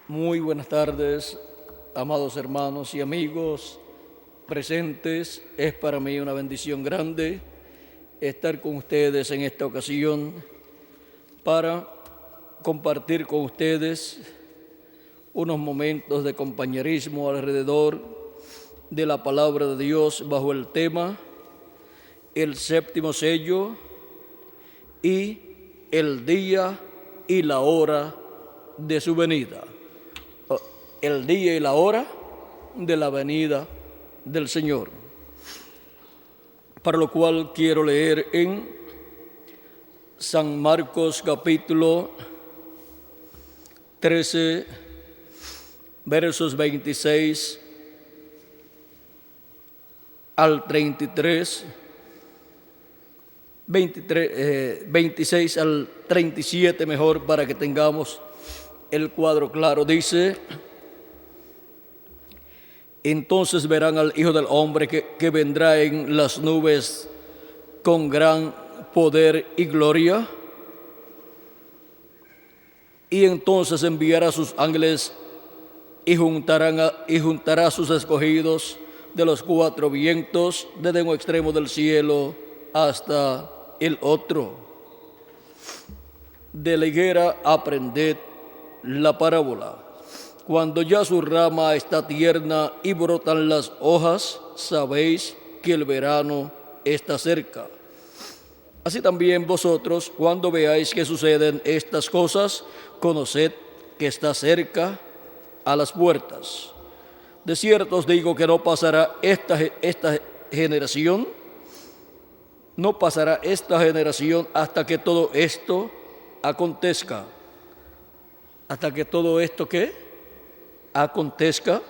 Muy buenas tardes, amados hermanos y amigos presentes. Es para mí una bendición grande estar con ustedes en esta ocasión para compartir con ustedes unos momentos de compañerismo alrededor de la palabra de Dios bajo el tema el séptimo sello y el día y la hora de su venida. El día y la hora de la venida del Señor. Para lo cual quiero leer en San Marcos capítulo 13, versos 26 al 33, 26 al 37 mejor, para que tengamos el cuadro claro. Dice: entonces verán al Hijo del Hombre que vendrá en las nubes con gran poder y gloria, y entonces enviará a sus ángeles y juntará a sus escogidos de los cuatro vientos, desde un extremo del cielo hasta el otro. De la higuera aprended la parábola. Cuando ya su rama está tierna y brotan las hojas, sabéis que el verano está cerca. Así también vosotros, cuando veáis que suceden estas cosas, conoced que está cerca a las puertas. De cierto os digo que no pasará esta generación hasta que todo esto acontezca. Hasta que todo esto, ¿qué? Acontezca.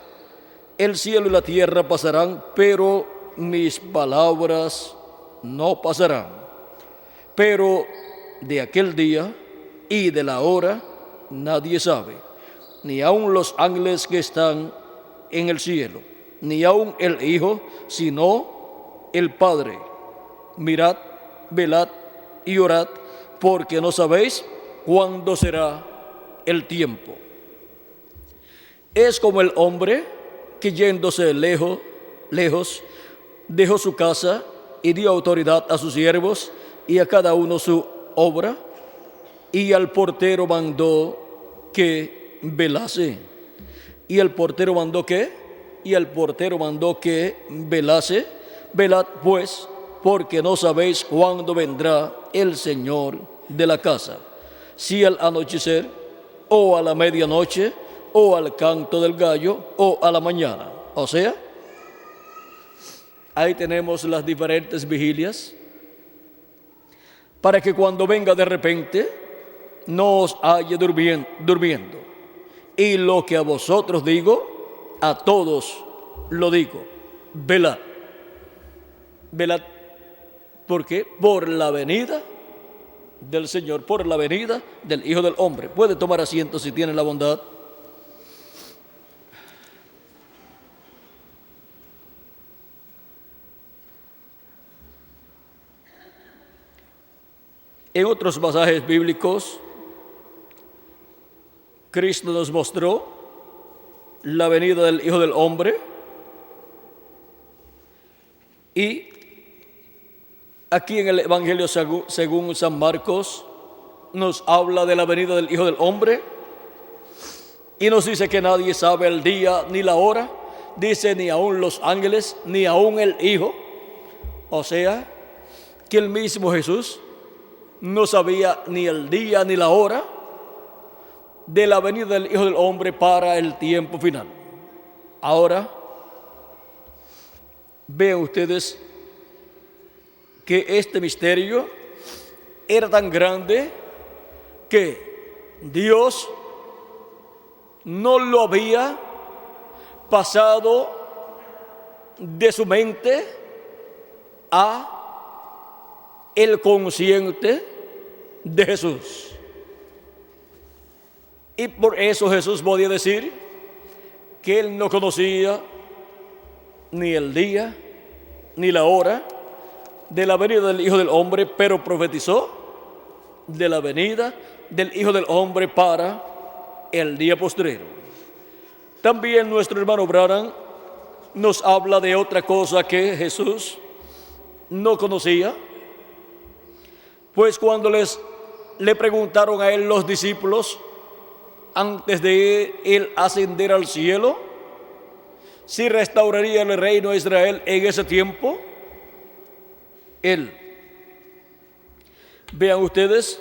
El cielo y la tierra pasarán, pero mis palabras no pasarán. Pero de aquel día y de la hora nadie sabe, ni aun los ángeles que están en el cielo, ni aun el Hijo, sino el Padre. Mirad, velad y orad, porque no sabéis cuándo será el tiempo. Es como el hombre que yéndose lejos, dejó su casa y dio autoridad a sus siervos y a cada uno su obra, y al portero mandó que velase. Y el portero mandó que velase. Velad pues, porque no sabéis cuándo vendrá el Señor de la casa, si al anochecer, o a la medianoche, o al canto del gallo, o a la mañana. O sea, ahí tenemos las diferentes vigilias, para que cuando venga de repente no os halle durmiendo. Y lo que a vosotros digo, a todos lo digo: velad. Velad, ¿por qué? Por la venida del Señor, por la venida del Hijo del Hombre. Puede tomar asiento si tiene la bondad. En otros pasajes bíblicos, Cristo nos mostró la venida del Hijo del Hombre, y aquí en el Evangelio según San Marcos nos habla de la venida del Hijo del Hombre y nos dice que nadie sabe el día ni la hora. Dice: ni aun los ángeles, ni aun el Hijo. O sea, que el mismo Jesús no sabía ni el día ni la hora de la venida del Hijo del Hombre para el tiempo final. Ahora, vean ustedes que este misterio era tan grande que Dios no lo había pasado de su mente a el consciente de Jesús. Y por eso Jesús podía decir que él no conocía ni el día ni la hora de la venida del Hijo del Hombre, pero profetizó de la venida del Hijo del Hombre para el día postrero. También nuestro hermano Branham nos habla de otra cosa que Jesús no conocía, pues cuando le preguntaron a él los discípulos, antes de él ascender al cielo, si restauraría el reino de Israel en ese tiempo, él, vean ustedes,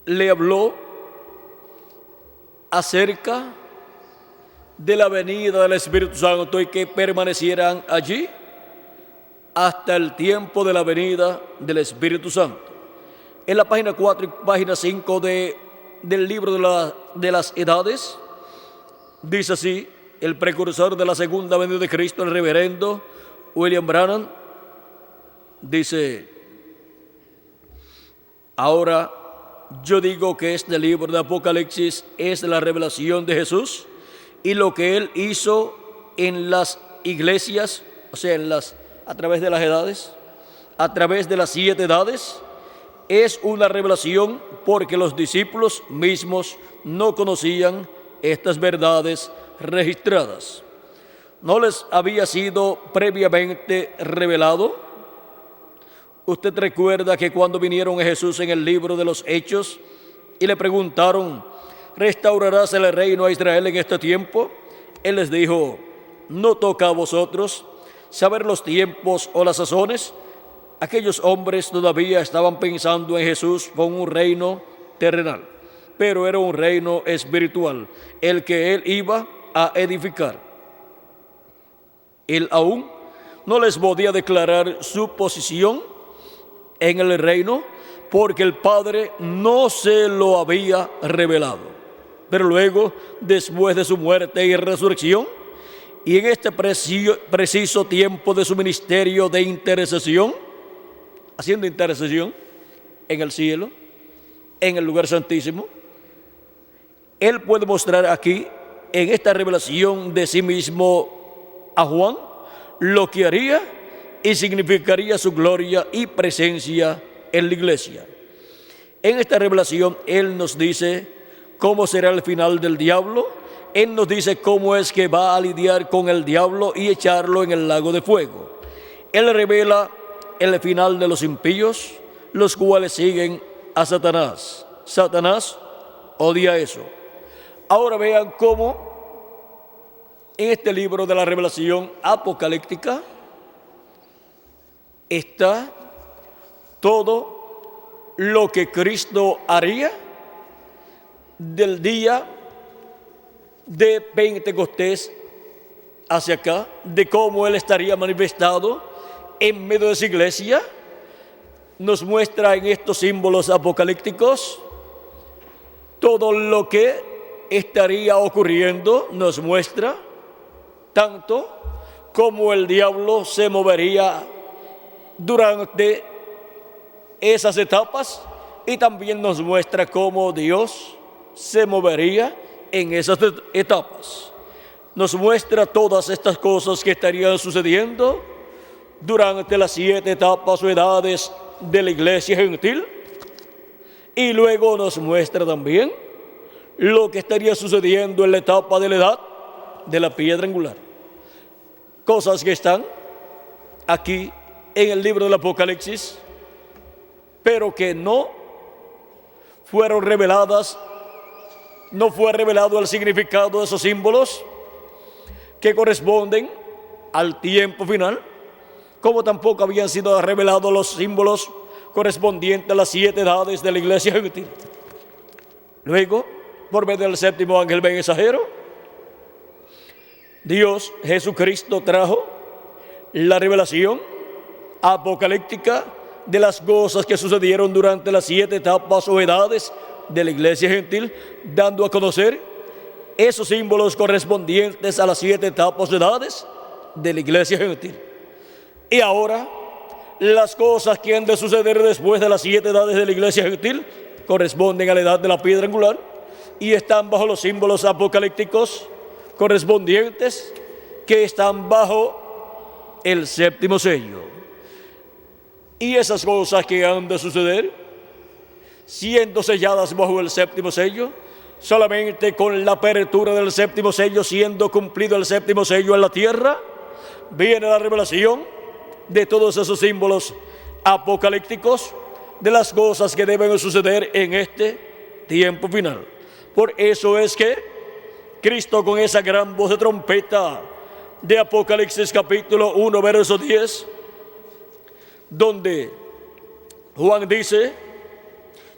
le habló acerca de la venida del Espíritu Santo y que permanecieran allí hasta el tiempo de la venida del Espíritu Santo. En la página 4 y página 5 del libro de las edades, dice así el precursor de la segunda venida de Cristo, el reverendo William Branham, dice: ahora yo digo que este libro de Apocalipsis es la revelación de Jesús y lo que Él hizo en las iglesias, o sea, a través de las edades, a través de las 7 edades, es una revelación porque los discípulos mismos no conocían estas verdades registradas. No les había sido previamente revelado. Usted recuerda que cuando vinieron a Jesús en el libro de los Hechos y le preguntaron: ¿restaurarás el reino a Israel en este tiempo? Él les dijo: no toca a vosotros saber los tiempos o las sazones. Aquellos hombres todavía estaban pensando en Jesús con un reino terrenal, pero era un reino espiritual, el que Él iba a edificar. Él aún no les podía declarar su posición en el reino porque el Padre no se lo había revelado. Pero luego, después de su muerte y resurrección, y en este preciso tiempo de su ministerio de intercesión, haciendo intercesión en el cielo, en el lugar santísimo, Él puede mostrar aquí, en esta revelación de sí mismo a Juan, lo que haría y significaría su gloria y presencia en la iglesia. En esta revelación Él nos dice cómo será el final del diablo. Él nos dice cómo es que va a lidiar con el diablo y echarlo en el lago de fuego. Él revela el final de los impíos, los cuales siguen a Satanás. Satanás odia eso. Ahora vean cómo en este libro de la revelación apocalíptica está todo lo que Cristo haría del día de Pentecostés hacia acá, de cómo Él estaría manifestado en medio de esa iglesia. Nos muestra en estos símbolos apocalípticos todo lo que estaría ocurriendo. Nos muestra tanto como el diablo se movería durante esas etapas, y también nos muestra cómo Dios se movería en esas etapas. Nos muestra todas estas cosas que estarían sucediendo durante las 7 etapas o edades de la iglesia gentil, y luego nos muestra también lo que estaría sucediendo en la etapa de la edad de la piedra angular. Cosas que están aquí en el libro del Apocalipsis, pero que no fueron reveladas. No fue revelado el significado de esos símbolos que corresponden al tiempo final, como tampoco habían sido revelados los símbolos correspondientes a las 7 edades de la iglesia gentil. Luego, por medio del 7º ángel mensajero, Dios Jesucristo trajo la revelación apocalíptica de las cosas que sucedieron durante las 7 etapas o edades de la iglesia gentil, dando a conocer esos símbolos correspondientes a las 7 etapas o edades de la iglesia gentil. Y ahora, las cosas que han de suceder después de las 7 edades de la iglesia gentil corresponden a la edad de la piedra angular y están bajo los símbolos apocalípticos correspondientes, que están bajo el 7º sello. Y esas cosas que han de suceder, siendo selladas bajo el 7º sello, solamente con la apertura del séptimo sello, siendo cumplido el séptimo sello en la tierra, viene la revelación de todos esos símbolos apocalípticos de las cosas que deben suceder en este tiempo final. Por eso es que Cristo, con esa gran voz de trompeta de Apocalipsis capítulo 1 verso 10, donde Juan dice: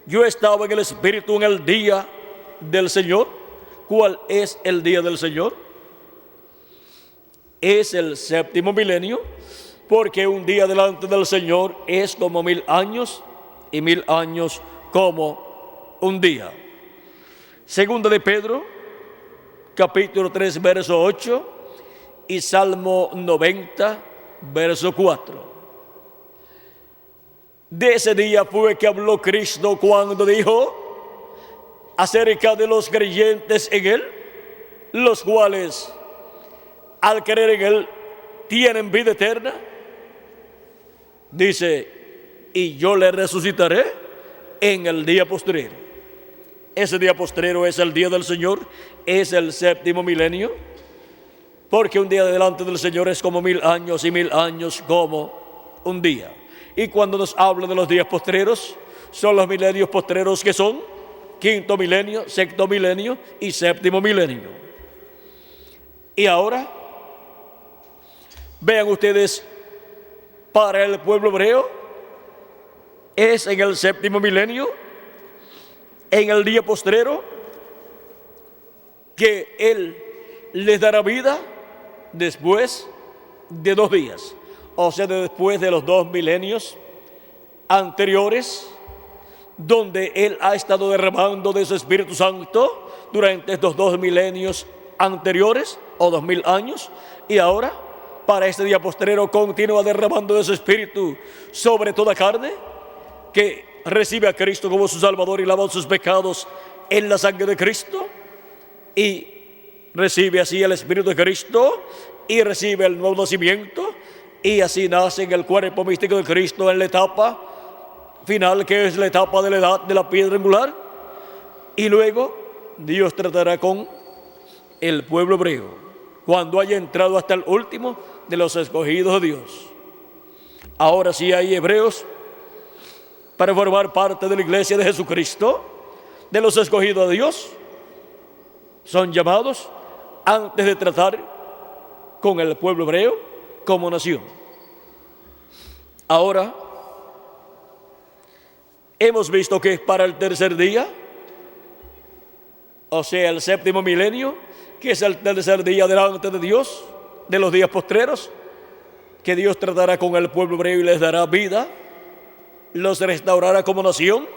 yo estaba en el Espíritu en el día del Señor. ¿Cuál es el día del Señor? Es el séptimo milenio, porque un día delante del Señor es como 1000 años, y 1000 años como un día. Segunda de Pedro, capítulo 3, verso 8, y Salmo 90, verso 4. De ese día fue que habló Cristo cuando dijo acerca de los creyentes en Él, los cuales al creer en Él tienen vida eterna. Dice: y yo le resucitaré en el día postrero. Ese día postrero es el día del Señor, es el séptimo milenio, porque un día delante del Señor es como 1000 años, y 1000 años como un día. Y cuando nos habla de los días postreros, son los milenios postreros, que son quinto milenio, sexto milenio y séptimo milenio. Y ahora, vean ustedes, para el pueblo hebreo es en el séptimo milenio, en el día postrero, que Él les dará vida después de 2 días. O sea, después de los 2 milenios anteriores, donde Él ha estado derramando de su Espíritu Santo durante estos 2 milenios anteriores, o 2000 años, y ahora, para este día postrero, continúa derramando de su Espíritu sobre toda carne, que recibe a Cristo como su Salvador y lava sus pecados en la sangre de Cristo, y recibe así el Espíritu de Cristo, y recibe el nuevo nacimiento, y así nace en el cuerpo místico de Cristo en la etapa final, que es la etapa de la edad de la piedra angular. Y luego Dios tratará con el pueblo hebreo cuando haya entrado hasta el último de los escogidos de Dios. Ahora sí hay hebreos para formar parte de la iglesia de Jesucristo, de los escogidos de Dios. Son llamados antes de tratar con el pueblo hebreo como nación. Ahora hemos visto que para el tercer día, o sea, el séptimo milenio, que es el tercer día delante de Dios, de los días postreros, que Dios tratará con el pueblo hebreo y les dará vida, los restaurará como nación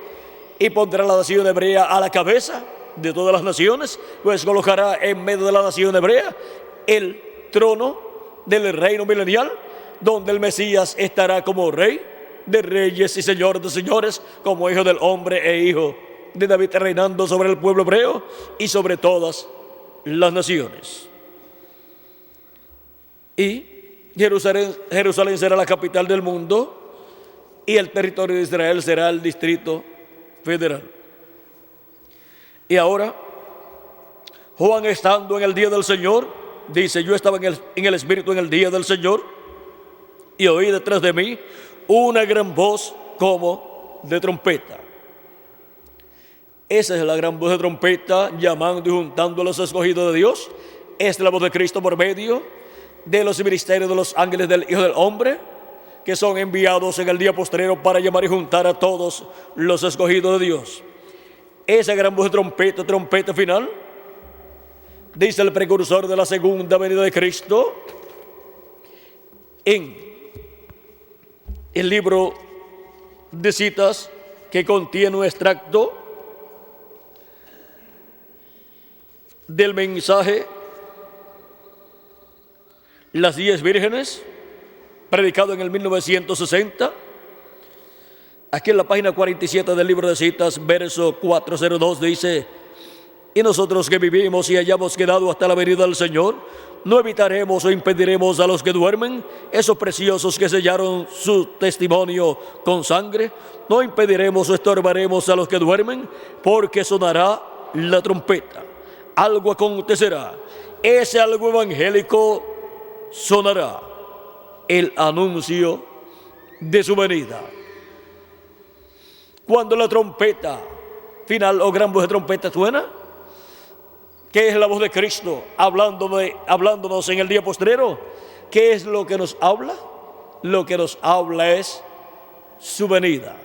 y pondrá la nación hebrea a la cabeza de todas las naciones, pues colocará en medio de la nación hebrea el trono del reino milenial, donde el Mesías estará como rey de reyes y señor de señores, como hijo del hombre e hijo de David, reinando sobre el pueblo hebreo y sobre todas las naciones. Y Jerusalén será la capital del mundo, y el territorio de Israel será el distrito federal. Y ahora, Juan, estando en el día del Señor, dice: yo estaba en el Espíritu en el día del Señor, y oí detrás de mí una gran voz como de trompeta. Esa es la gran voz de trompeta, llamando y juntando a los escogidos de Dios. Es la voz de Cristo por medio de los ministerios de los ángeles del Hijo del Hombre, que son enviados en el día postrero para llamar y juntar a todos los escogidos de Dios. Esa gran voz de trompeta, trompeta final, dice el precursor de la segunda venida de Cristo en el libro de citas que contiene un extracto del mensaje Las 10 Vírgenes, predicado en el 1960. Aquí en la página 47 del libro de citas, verso 402, dice: y nosotros que vivimos y hayamos quedado hasta la venida del Señor, no evitaremos o impediremos a los que duermen, esos preciosos que sellaron su testimonio con sangre. No impediremos o estorbaremos a los que duermen, porque sonará la trompeta, algo acontecerá, ese algo evangélico sonará, el anuncio de su venida. Cuando la trompeta final o gran voz de trompeta suena, ¿qué es la voz de Cristo hablándonos en el día postrero? ¿Qué es lo que nos habla? Lo que nos habla es su venida.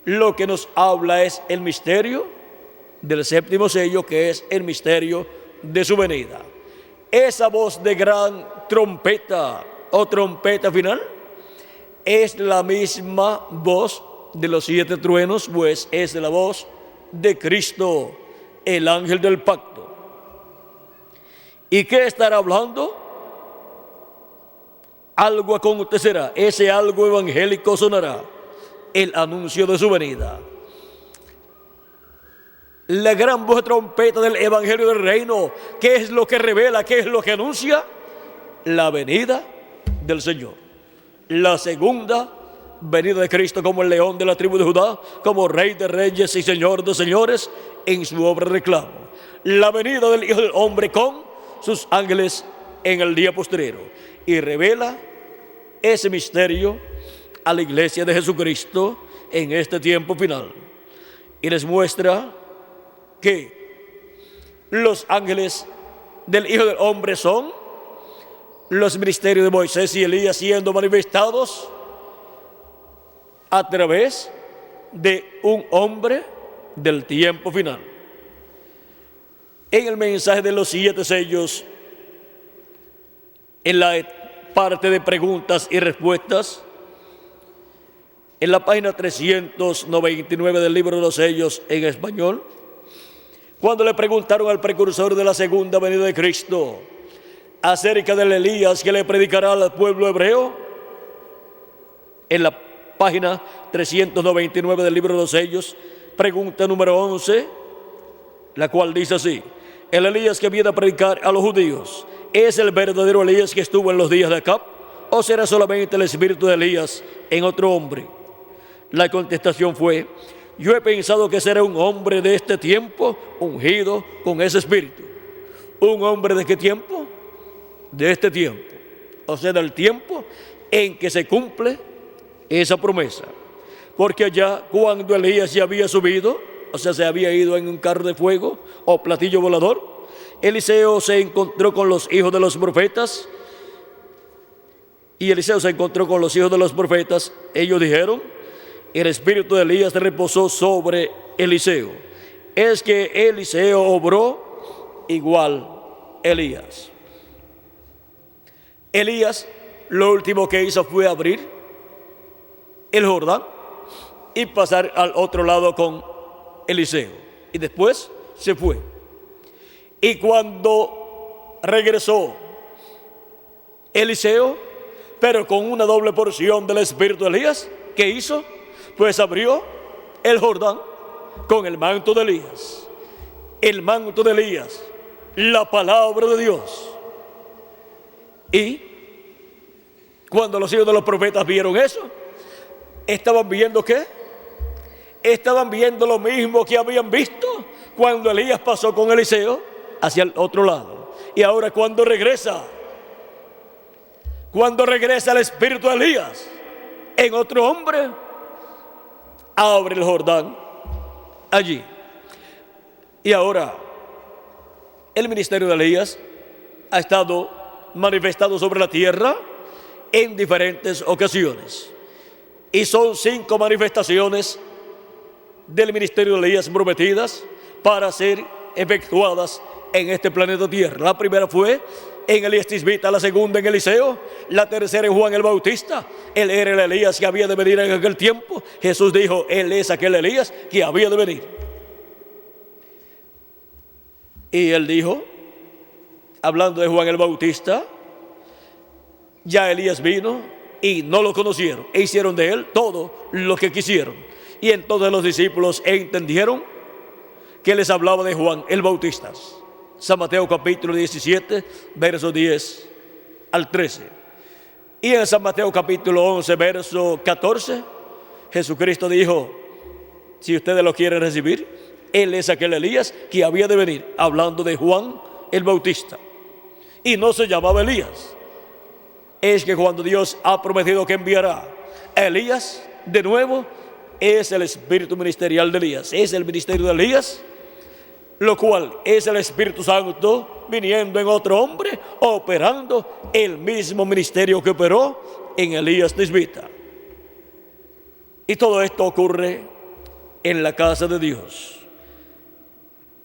Lo que nos habla es el misterio del séptimo sello, que es el misterio de su venida. Esa voz de gran trompeta o trompeta final es la misma voz de los 7 truenos, pues es la voz de Cristo, el ángel del pacto. ¿Y qué estará hablando? Algo acontecerá, ese algo evangélico sonará, el anuncio de su venida. La gran voz de trompeta del evangelio del reino, ¿qué es lo que revela? ¿Qué es lo que anuncia? La venida del Señor. La segunda venida de Cristo como el león de la tribu de Judá, como rey de reyes y señor de señores en su obra de reclamo. La venida del Hijo del Hombre con sus ángeles en el día postrero. Y revela ese misterio a la iglesia de Jesucristo en este tiempo final. Y les muestra que los ángeles del Hijo del Hombre son los ministerios de Moisés y Elías siendo manifestados a través de un hombre del tiempo final. En el mensaje de los 7 sellos, en la parte de preguntas y respuestas, en la página 399 del libro de los sellos en español, cuando le preguntaron al precursor de la segunda venida de Cristo acerca del Elías que le predicará al pueblo hebreo, en la página 399 del libro de los sellos, pregunta número 11, la cual dice así: el Elías que viene a predicar a los judíos, ¿es el verdadero Elías que estuvo en los días de Acab? ¿O será solamente el espíritu de Elías en otro hombre? La contestación fue: yo he pensado que será un hombre de este tiempo ungido con ese espíritu. ¿Un hombre de qué tiempo? De este tiempo, o sea, del tiempo en que se cumple esa promesa. Porque allá cuando Elías ya había subido, o sea, se había ido en un carro de fuego o platillo volador, Eliseo se encontró con los hijos de los profetas. Y Eliseo se encontró con los hijos de los profetas. Ellos dijeron: el espíritu de Elías reposó sobre Eliseo. Es que Eliseo obró igual Elías. Elías lo último que hizo fue abrir el Jordán y pasar al otro lado con Eliseo. Y después se fue. Y cuando regresó Eliseo, pero con una doble porción del espíritu de Elías, ¿qué hizo? Pues abrió el Jordán con el manto de Elías. El manto de Elías, la palabra de Dios. Y cuando los hijos de los profetas vieron eso, ¿estaban viendo qué? Estaban viendo lo mismo que habían visto cuando Elías pasó con Eliseo hacia el otro lado. Y ahora cuando regresa el espíritu de Elías en otro hombre, abre el Jordán allí. Y ahora el ministerio de Elías ha estado manifestado sobre la tierra en diferentes ocasiones. Y son 5 manifestaciones del ministerio de Elías prometidas para ser efectuadas en este planeta Tierra. La primera fue en Elías Tisbita, la segunda en Eliseo, la tercera en Juan el Bautista. Él era el Elías que había de venir en aquel tiempo. Jesús dijo: él es aquel Elías que había de venir. Y él dijo, hablando de Juan el Bautista: ya Elías vino y no lo conocieron, e hicieron de él todo lo que quisieron. Y entonces los discípulos entendieron que les hablaba de Juan el Bautista. San Mateo capítulo 17, versos 10 al 13. Y en San Mateo capítulo 11, verso 14, Jesucristo dijo: si ustedes lo quieren recibir, Él es aquel Elías que había de venir, hablando de Juan el Bautista. Y no se llamaba Elías. Es que cuando Dios ha prometido que enviará a Elías de nuevo, es el espíritu ministerial de Elías, es el ministerio de Elías, lo cual es el Espíritu Santo viniendo en otro hombre, operando el mismo ministerio que operó en Elías Tisbita. Y todo esto ocurre en la casa de Dios,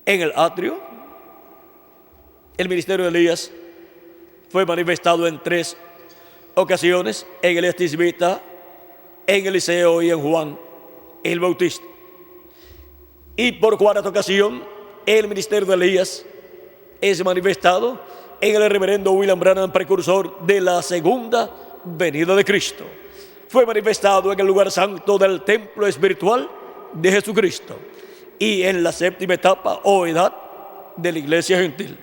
en el atrio. El ministerio de Elías fue manifestado en 3 ocasiones: en Elías Tisbita, en Eliseo y en Juan el Bautista. Y por 4ª ocasión, el ministerio de Elías es manifestado en el reverendo William Branham, precursor de la segunda venida de Cristo. Fue manifestado en el lugar santo del templo espiritual de Jesucristo y en la 7ª etapa o edad de la iglesia gentil.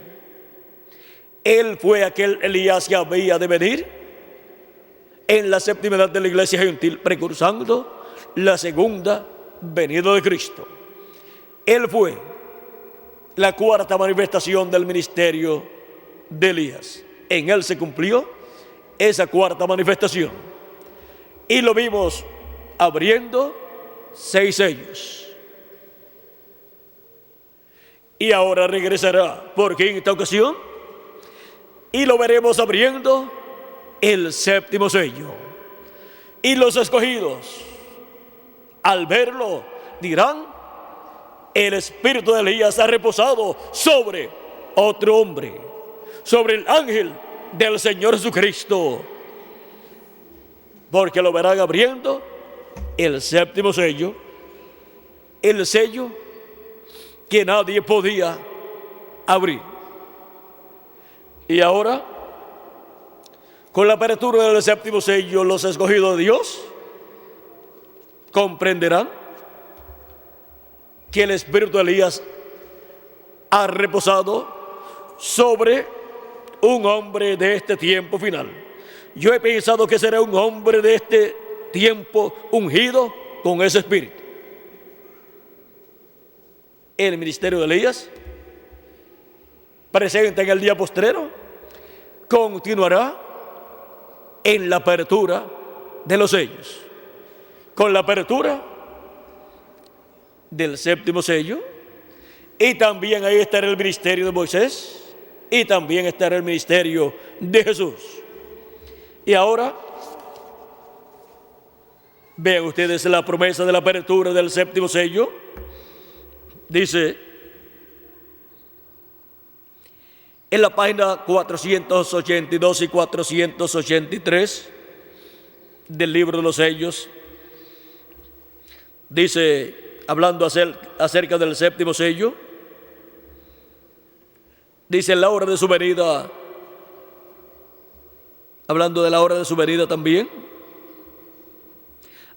Él fue aquel Elías que había de venir en la 7ª edad de la iglesia gentil, precursando la segunda venida de Cristo. Él fue la 4ª manifestación del ministerio de Elías. En él se cumplió esa 4ª manifestación. Y lo vimos abriendo 6 sellos. Y ahora regresará por 5ª ocasión. Y lo veremos abriendo el 7º sello. Y los escogidos, al verlo, dirán: el espíritu de Elías ha reposado sobre otro hombre, sobre el ángel del Señor Jesucristo. Porque lo verán abriendo el 7º sello, el sello que nadie podía abrir. Y ahora, con la apertura del 7º sello, los escogidos de Dios comprenderán que el espíritu de Elías ha reposado sobre un hombre de este tiempo final. Yo he pensado que será un hombre de este tiempo ungido con ese espíritu. El ministerio de Elías, presente en el día postrero, continuará en la apertura de los sellos. Con la apertura del 7º sello, y también ahí estará el ministerio de Moisés, y también estará el ministerio de Jesús. Y ahora vean ustedes la promesa de la apertura del 7º sello. Dice en la página 482 y 483 del libro de los sellos, dice, hablando acerca del 7º sello, dice: la hora de su venida, hablando de la hora de su venida también.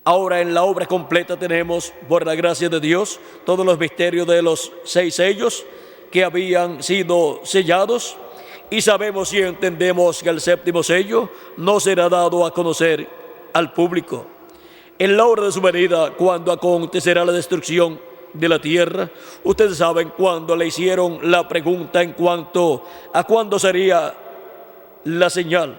Ahora en la obra completa tenemos, por la gracia de Dios, todos los misterios de los 6 sellos que habían sido sellados, y sabemos y entendemos que el 7º sello no será dado a conocer al público. En la hora de su venida, cuando acontecerá la destrucción de la tierra, ustedes saben, cuando le hicieron la pregunta en cuanto a cuándo sería la señal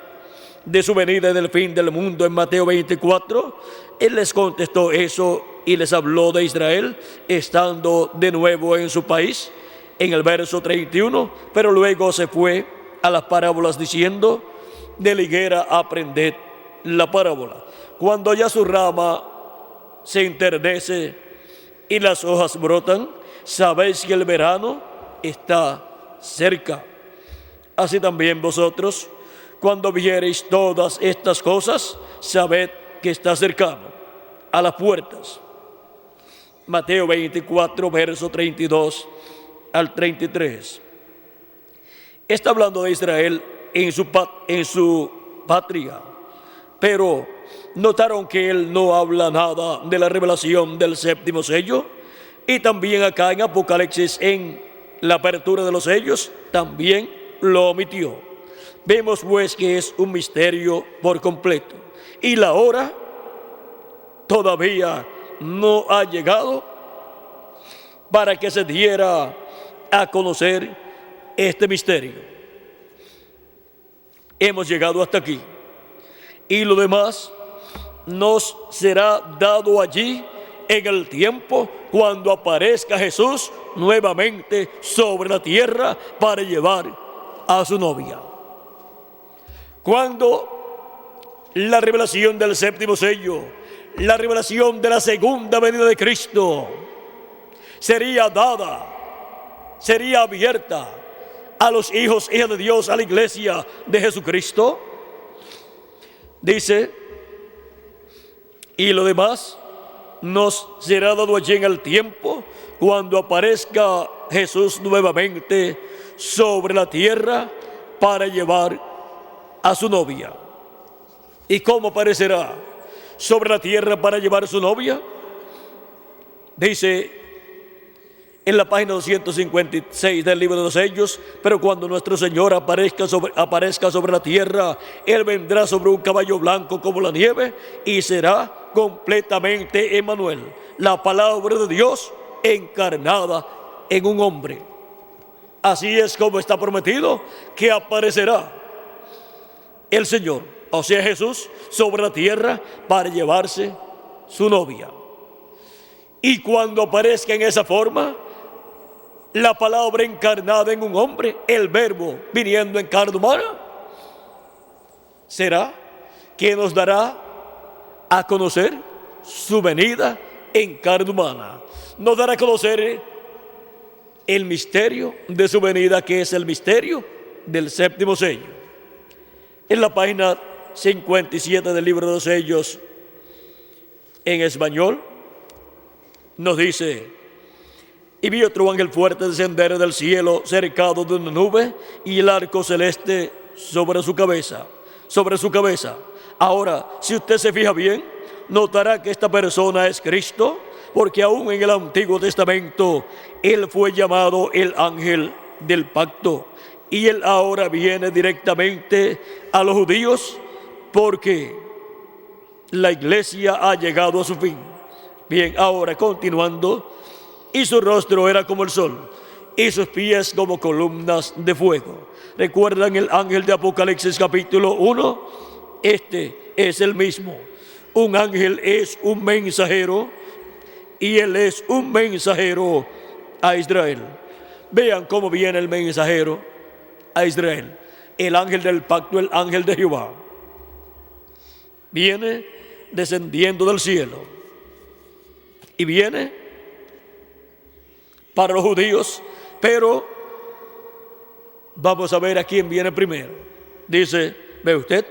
de su venida y del fin del mundo en Mateo 24, él les contestó eso y les habló de Israel estando de nuevo en su país, en el verso 31, pero luego se fue a las parábolas diciendo: de la higuera aprended la parábola. Cuando ya su rama se enternece y las hojas brotan, sabéis que el verano está cerca. Así también vosotros, cuando viereis todas estas cosas, sabed que está cercano, a las puertas. Mateo 24, verso 32 al 33. Está hablando de Israel en su patria, pero notaron que él no habla nada de la revelación del 7º sello, y también acá en Apocalipsis, en la apertura de los sellos, también lo omitió. Vemos pues que es un misterio por completo, y la hora todavía no ha llegado para que se diera a conocer este misterio. Hemos llegado hasta aquí y lo demás nos será dado allí en el tiempo cuando aparezca Jesús nuevamente sobre la tierra para llevar a su novia. Cuando la revelación del séptimo sello, la revelación de la segunda venida de Cristo, sería dada, sería abierta a los hijos e hijas de Dios, a la iglesia de Jesucristo, dice, y lo demás nos será dado allí en el tiempo cuando aparezca Jesús nuevamente sobre la tierra para llevar a su novia. ¿Y cómo aparecerá sobre la tierra para llevar a su novia? Dice en la página 256 del libro de los sellos, pero cuando nuestro Señor aparezca sobre la tierra, Él vendrá sobre un caballo blanco como la nieve y será completamente Emmanuel, la palabra de Dios encarnada en un hombre. Así es como está prometido que aparecerá el Señor, o sea Jesús, sobre la tierra para llevarse su novia. Y cuando aparezca en esa forma, la palabra encarnada en un hombre, el verbo viniendo en carne humana, será que nos dará a conocer su venida en carne humana. Nos dará a conocer el misterio de su venida, que es el misterio del séptimo sello. En la página 57 del libro de los sellos, en español, nos dice: y vi otro ángel fuerte descender del cielo, cercado de una nube, y el arco celeste sobre su cabeza. Ahora, si usted se fija bien, notará que esta persona es Cristo, porque aún en el Antiguo Testamento Él fue llamado el ángel del pacto, y Él ahora viene directamente a los judíos, porque la iglesia ha llegado a su fin. Bien, ahora continuando, y su rostro era como el sol, y sus pies como columnas de fuego. ¿Recuerdan el ángel de Apocalipsis capítulo 1? Este es el mismo. Un ángel es un mensajero, y él es un mensajero a Israel. Vean cómo viene el mensajero a Israel. El ángel del pacto, el ángel de Jehová, viene descendiendo del cielo y viene para los judíos, pero vamos a ver a quién viene primero. Dice, ve usted,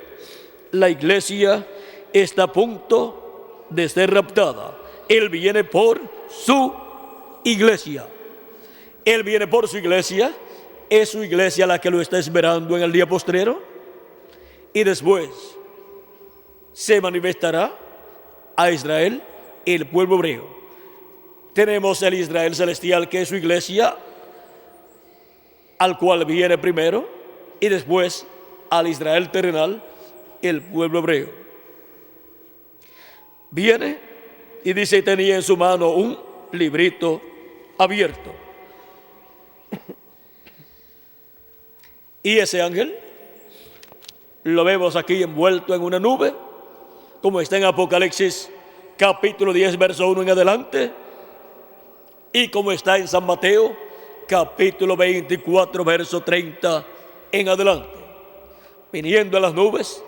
la iglesia está a punto de ser raptada. Él viene por su iglesia. Él viene por su iglesia. Es su iglesia la que lo está esperando en el día postrero. Y después se manifestará a Israel, el pueblo hebreo. Tenemos el Israel celestial, que es su iglesia, al cual viene primero, y después al Israel terrenal, el pueblo hebreo. Viene y dice, y tenía en su mano un librito abierto. Y ese ángel lo vemos aquí envuelto en una nube, como está en Apocalipsis capítulo 10, verso 1 en adelante, y como está en San Mateo capítulo 24, verso 30 en adelante. Viniendo a las nubes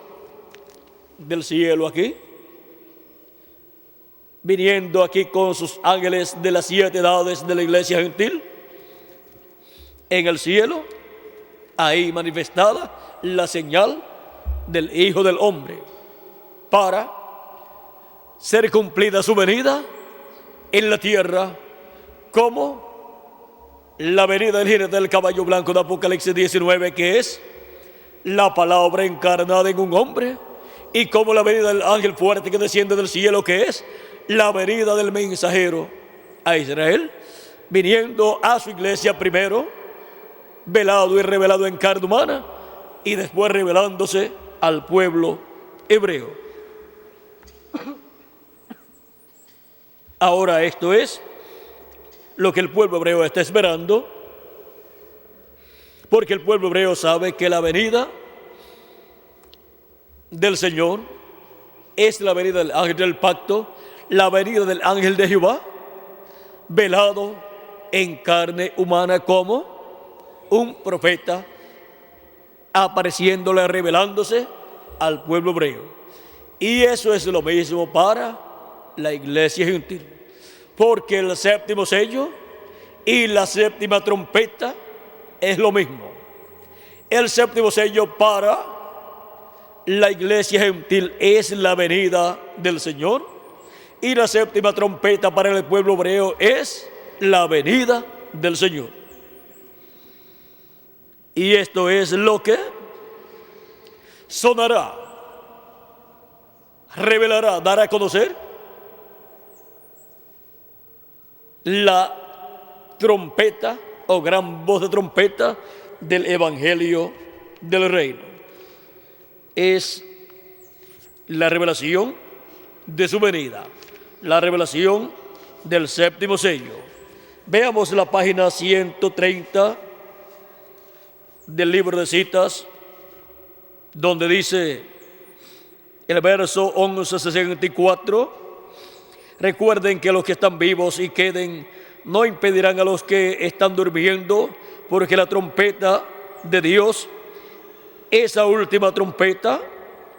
del cielo aquí, viniendo aquí con sus ángeles de las 7 edades de la iglesia gentil, en el cielo, ahí manifestada la señal del Hijo del Hombre, para ser cumplida su venida en la tierra, como la venida del jinete del caballo blanco de Apocalipsis 19, que es la palabra encarnada en un hombre, y como la venida del ángel fuerte que desciende del cielo, que es la venida del mensajero a Israel, viniendo a su iglesia primero, velado y revelado en carne humana, y después revelándose al pueblo hebreo. Ahora esto es lo que el pueblo hebreo está esperando, porque el pueblo hebreo sabe que la venida del Señor es la venida del ángel del pacto, la venida del ángel de Jehová, velado en carne humana como un profeta, apareciéndole, revelándose al pueblo hebreo. Y eso es lo mismo para la iglesia gentil, porque el séptimo sello y la séptima trompeta es lo mismo. El séptimo sello para la iglesia gentil es la venida del Señor, y la séptima trompeta para el pueblo hebreo es la venida del Señor. Y esto es lo que sonará, revelará, dará a conocer la trompeta o gran voz de trompeta del evangelio del reino. Es la revelación de su venida, la revelación del séptimo sello. Veamos la página 130 del libro de citas, donde dice el verso 1164: recuerden que los que están vivos y queden no impedirán a los que están durmiendo, porque la trompeta de Dios, esa última trompeta,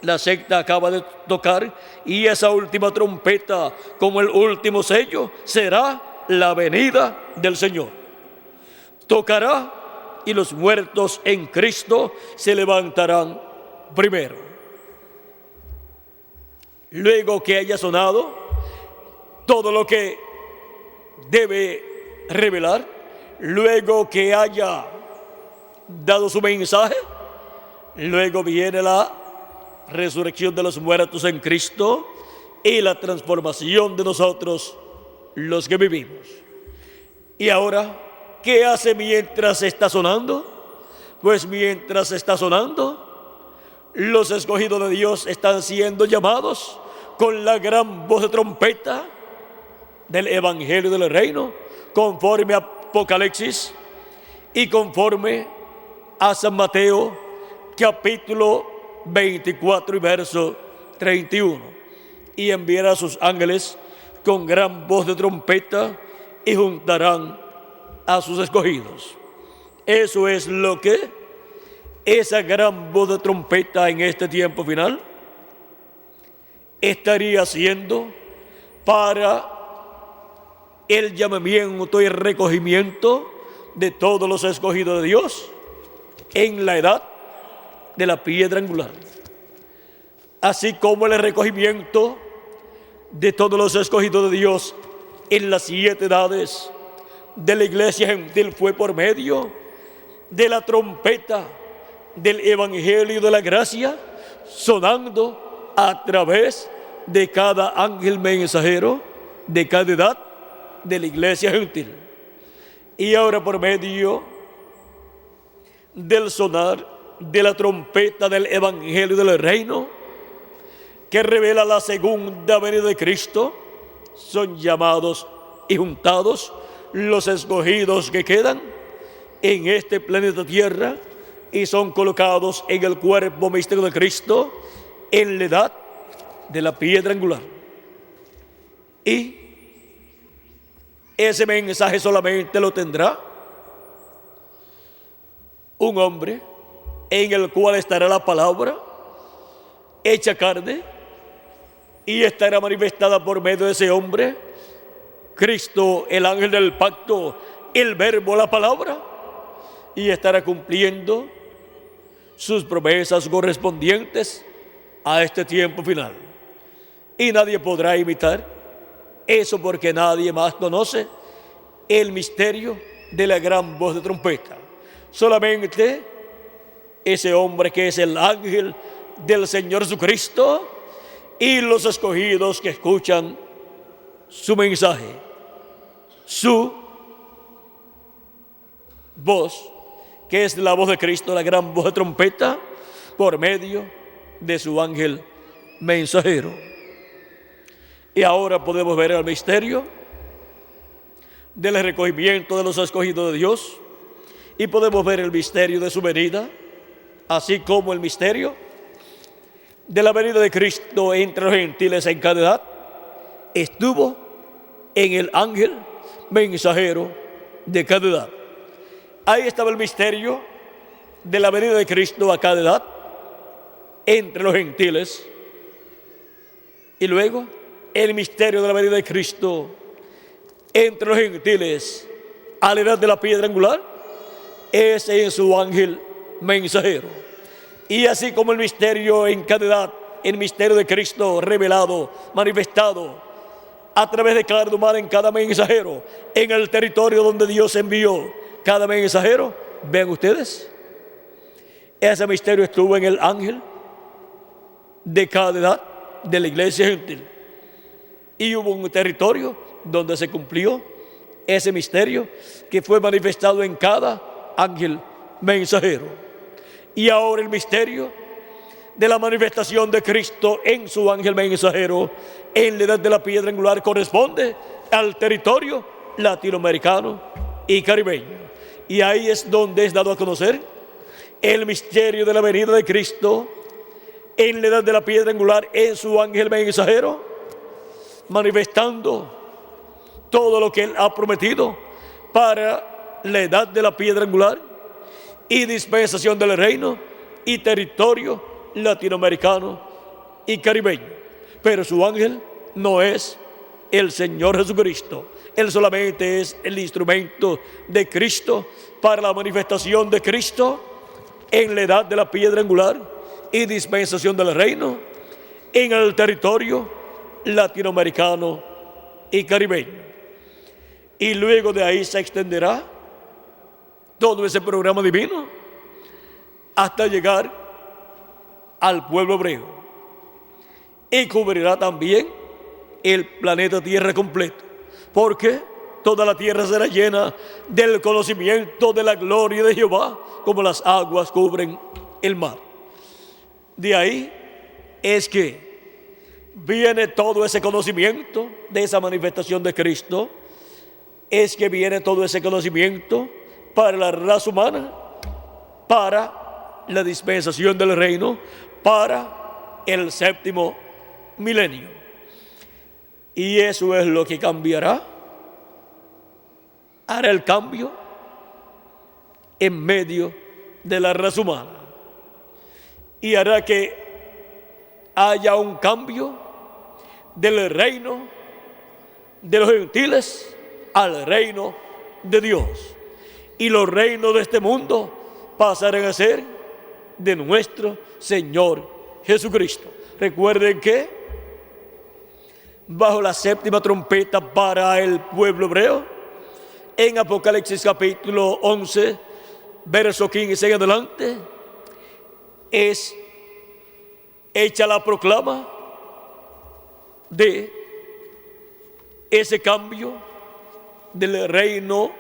la sexta acaba de tocar, y esa última trompeta, como el último sello, será la venida del Señor. Tocará y los muertos en Cristo se levantarán primero. Luego que haya sonado todo lo que debe revelar, luego que haya dado su mensaje, luego viene la resurrección de los muertos en Cristo y la transformación de nosotros los que vivimos. Y ahora, ¿qué hace mientras está sonando? Pues mientras está sonando, los escogidos de Dios están siendo llamados con la gran voz de trompeta del evangelio del reino, conforme a Apocalipsis y conforme a San Mateo capítulo 24 y verso 31. Y enviará a sus ángeles con gran voz de trompeta y juntarán a sus escogidos. Eso es lo que esa gran voz de trompeta en este tiempo final estaría haciendo para el llamamiento y recogimiento de todos los escogidos de Dios en la edad de la piedra angular, así como el recogimiento de todos los escogidos de Dios en las 7 edades de la iglesia gentil fue por medio de la trompeta del evangelio de la gracia, sonando a través de cada ángel mensajero de cada edad de la iglesia gentil. Y ahora, por medio del sonar de la trompeta del evangelio del reino, que revela la segunda venida de Cristo, son llamados y juntados los escogidos que quedan en este planeta Tierra y son colocados en el cuerpo místico de Cristo en la edad de la piedra angular. Y ese mensaje solamente lo tendrá un hombre en el cual estará la palabra hecha carne y estará manifestada por medio de ese hombre, Cristo, el ángel del pacto, el verbo, la palabra, y estará cumpliendo sus promesas correspondientes a este tiempo final. Y nadie podrá imitar eso, porque nadie más conoce el misterio de la gran voz de trompeta. Solamente ese hombre que es el ángel del Señor Jesucristo y los escogidos que escuchan su mensaje, su voz, que es la voz de Cristo, la gran voz de trompeta, por medio de su ángel mensajero. Y ahora podemos ver el misterio del recogimiento de los escogidos de Dios y podemos ver el misterio de su venida, así como el misterio de la venida de Cristo entre los gentiles en cada edad estuvo en el ángel mensajero de cada edad. Ahí estaba el misterio de la venida de Cristo a cada edad entre los gentiles, y luego el misterio de la venida de Cristo entre los gentiles a la edad de la piedra angular es en su ángel mensajero. Y así como el misterio en cada edad, el misterio de Cristo revelado, manifestado a través de cada humano en cada mensajero, en el territorio donde Dios envió cada mensajero, ven ustedes, ese misterio estuvo en el ángel de cada edad de la iglesia gentil. Y hubo un territorio donde se cumplió ese misterio que fue manifestado en cada ángel mensajero. Y ahora el misterio de la manifestación de Cristo en su ángel mensajero en la edad de la piedra angular corresponde al territorio latinoamericano y caribeño. Y ahí es donde es dado a conocer el misterio de la venida de Cristo en la edad de la piedra angular en su ángel mensajero, manifestando todo lo que Él ha prometido para la edad de la piedra angular y dispensación del reino y territorio latinoamericano y caribeño. Pero su ángel no es el Señor Jesucristo. Él solamente es el instrumento de Cristo para la manifestación de Cristo en la edad de la piedra angular y dispensación del reino en el territorio latinoamericano y caribeño. Y luego de ahí se extenderá todo ese programa divino hasta llegar al pueblo hebreo y cubrirá también el planeta Tierra completo, porque toda la tierra será llena del conocimiento de la gloria de Jehová, como las aguas cubren el mar. De ahí es que viene todo ese conocimiento de esa manifestación de Cristo, es que viene todo ese conocimiento para la raza humana, para la dispensación del reino, para el séptimo milenio. Y eso es lo que cambiará, hará el cambio en medio de la raza humana y hará que haya un cambio del reino de los gentiles al reino de Dios, y los reinos de este mundo pasarán a ser de nuestro Señor Jesucristo. Recuerden que bajo la séptima trompeta para el pueblo hebreo, en Apocalipsis capítulo 11, verso 15 en adelante, es hecha la proclama de ese cambio del reino,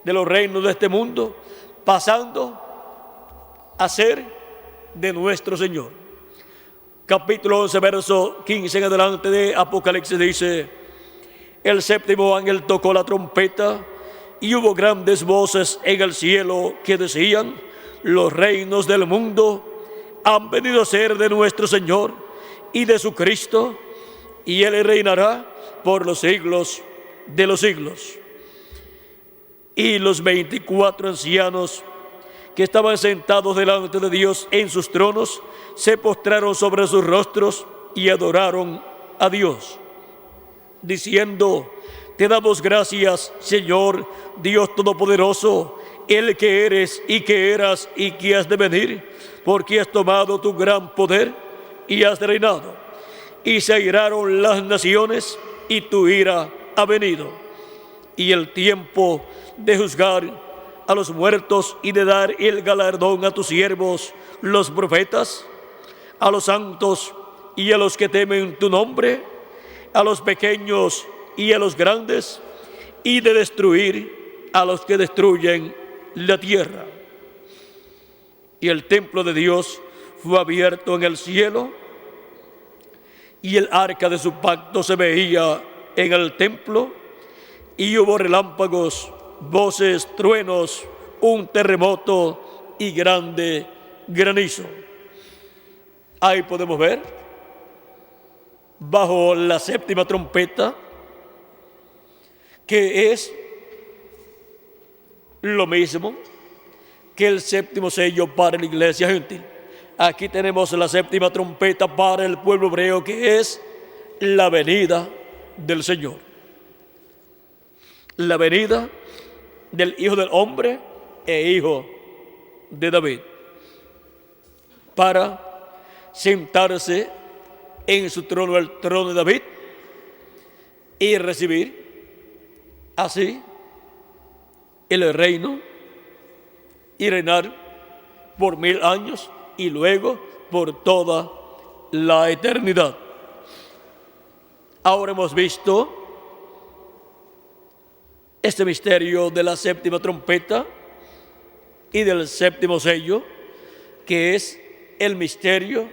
de los reinos de este mundo, pasando a ser de nuestro Señor. Capítulo 11, verso 15 en adelante de Apocalipsis dice: el séptimo ángel tocó la trompeta y hubo grandes voces en el cielo que decían: los reinos del mundo han venido a ser de nuestro Señor y de su Cristo, y Él reinará por los siglos de los siglos. Y los 24 ancianos que estaban sentados delante de Dios en sus tronos se postraron sobre sus rostros y adoraron a Dios, diciendo: te damos gracias, Señor Dios Todopoderoso, el que eres y que eras y que has de venir, porque has tomado tu gran poder y has reinado. Y se airaron las naciones y tu ira ha venido. Y el tiempo de juzgar a los muertos y de dar el galardón a tus siervos, los profetas, a los santos y a los que temen tu nombre, a los pequeños y a los grandes, y de destruir a los que destruyen la tierra. Y el templo de Dios fue abierto en el cielo, y el arca de su pacto se veía en el templo, y hubo relámpagos, voces, truenos, un terremoto y grande granizo. Ahí podemos ver, bajo la séptima trompeta, que es lo mismo que el séptimo sello para la iglesia gentil. Aquí tenemos la séptima trompeta para el pueblo hebreo, que es la venida del Señor. La venida del Hijo del Hombre e Hijo de David, para sentarse en su trono, el trono de David, y recibir así el reino y reinar por 1000 años y luego por toda la eternidad. Ahora hemos visto este misterio de la séptima trompeta y del séptimo sello, que es el misterio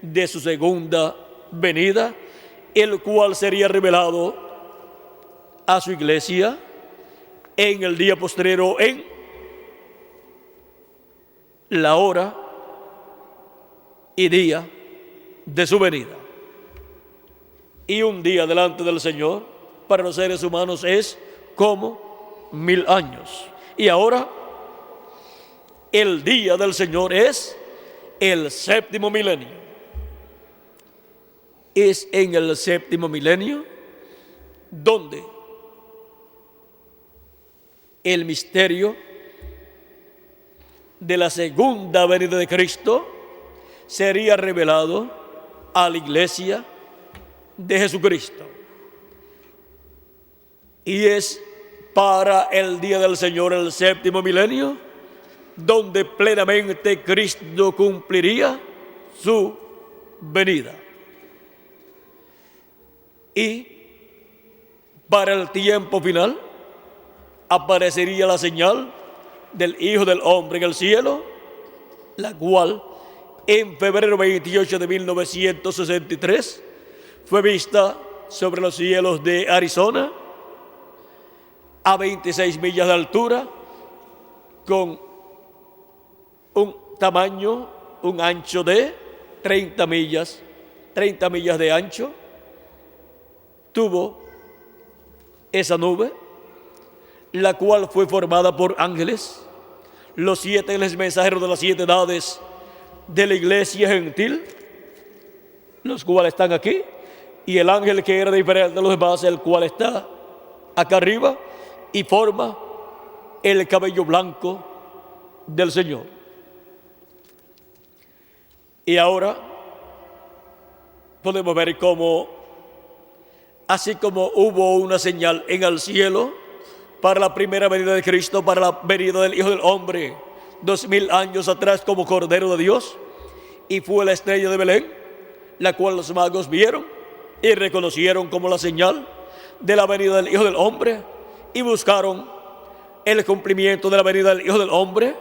de su segunda venida, el cual sería revelado a su iglesia en el día postrero, en la hora y día de su venida. Y un día delante del Señor para los seres humanos es como 1000 años. Y ahora el día del Señor es el séptimo milenio. Es en el séptimo milenio donde el misterio de la segunda venida de Cristo sería revelado a la iglesia de Jesucristo. Y es para el día del Señor, el séptimo milenio, donde plenamente Cristo cumpliría su venida. Y para el tiempo final aparecería la señal del Hijo del Hombre en el cielo, la cual en febrero 28 de 1963 fue vista sobre los cielos de Arizona a 26 millas de altura, con un tamaño, un ancho de 30 millas de ancho. Tuvo esa nube, la cual fue formada por ángeles, los 7 ángeles mensajeros de las 7 edades de la iglesia gentil, los cuales están aquí, y el ángel que era diferente de los demás, el cual está acá arriba, y forma el cabello blanco del Señor. Y ahora podemos ver cómo, así como hubo una señal en el cielo para la primera venida de Cristo, para la venida del Hijo del Hombre 2000 años atrás como Cordero de Dios, y fue la estrella de Belén, la cual los magos vieron y reconocieron como la señal de la venida del Hijo del Hombre, y buscaron el cumplimiento de la venida del Hijo del Hombre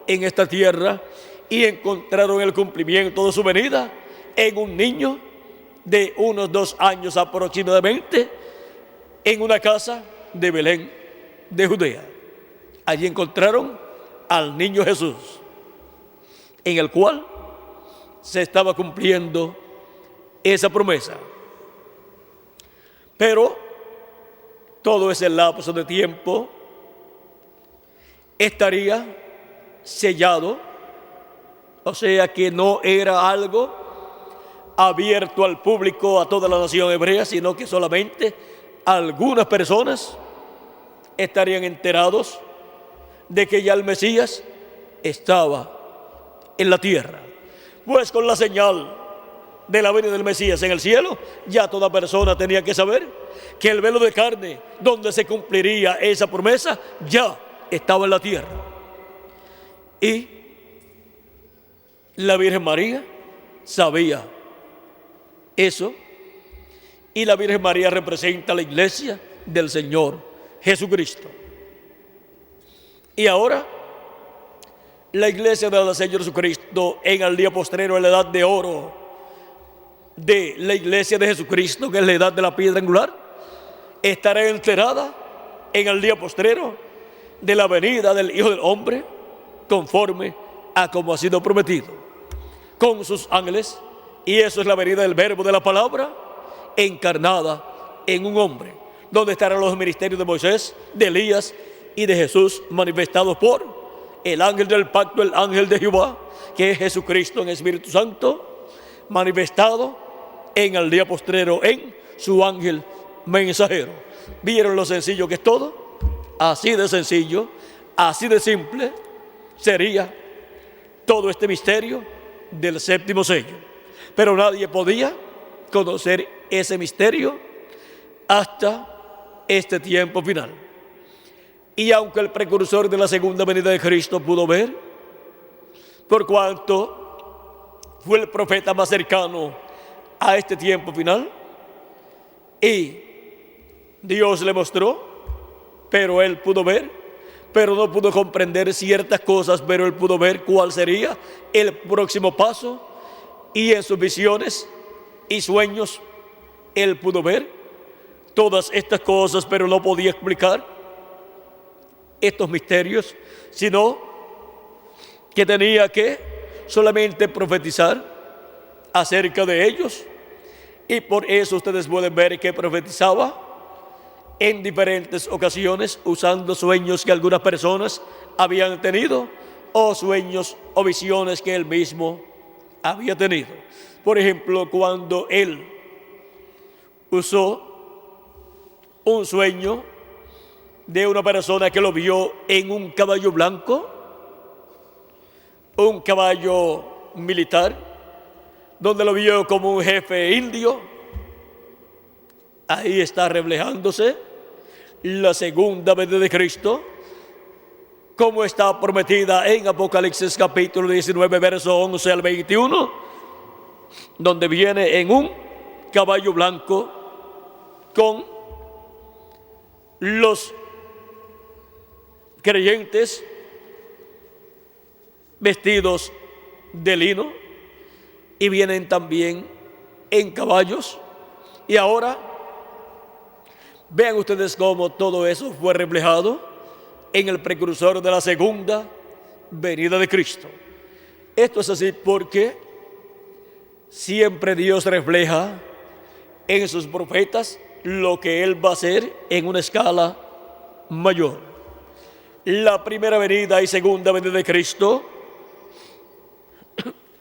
en esta tierra, y encontraron el cumplimiento de su venida en un niño de unos 2 años aproximadamente, en una casa de Belén de Judea. Allí encontraron al niño Jesús, en el cual se estaba cumpliendo esa promesa. Pero todo ese lapso de tiempo estaría sellado, o sea que no era algo abierto al público, a toda la nación hebrea, sino que solamente algunas personas estarían enterados de que ya el Mesías estaba en la tierra. Pues con la señal de la venida del Mesías en el cielo, ya toda persona tenía que saber que el velo de carne donde se cumpliría esa promesa ya estaba en la tierra. Y la Virgen María sabía eso, y la Virgen María representa a la iglesia del Señor Jesucristo. Y ahora la iglesia del Señor Jesucristo, en el día postrero, en la edad de oro de la iglesia de Jesucristo, que es la edad de la piedra angular, estará enterrada en el día postrero de la venida del Hijo del Hombre, conforme a como ha sido prometido, con sus ángeles. Y eso es la venida del verbo de la palabra encarnada en un hombre, donde estarán los ministerios de Moisés, de Elías y de Jesús, manifestados por el ángel del pacto, el ángel de Jehová, que es Jesucristo en Espíritu Santo, manifestado en el día postrero en su ángel mensajero. ¿Vieron lo sencillo que es todo? Así de sencillo, así de simple sería todo este misterio del séptimo sello. Pero nadie podía conocer ese misterio hasta este tiempo final. Y aunque el precursor de la segunda venida de Cristo pudo ver, por cuanto fue el profeta más cercano a este tiempo final, y Dios le mostró, pero él pudo ver, pero no pudo comprender ciertas cosas, pero él pudo ver cuál sería el próximo paso, y en sus visiones y sueños él pudo ver todas estas cosas, pero no podía explicar estos misterios, sino que tenía que solamente profetizar acerca de ellos. Y por eso ustedes pueden ver que profetizaba en diferentes ocasiones usando sueños que algunas personas habían tenido, o sueños o visiones que él mismo había tenido. Por ejemplo, cuando él usó un sueño de una persona que lo vio en un caballo blanco, un caballo militar, donde lo vio como un jefe indio, ahí está reflejándose la segunda venida de Cristo, como está prometida en Apocalipsis capítulo 19, verso 11 al 21, donde viene en un caballo blanco con los creyentes vestidos de lino, y vienen también en caballos. Y ahora vean ustedes cómo todo eso fue reflejado en el precursor de la segunda venida de Cristo. Esto es así porque siempre Dios refleja en sus profetas lo que Él va a hacer en una escala mayor. La primera venida y segunda venida de Cristo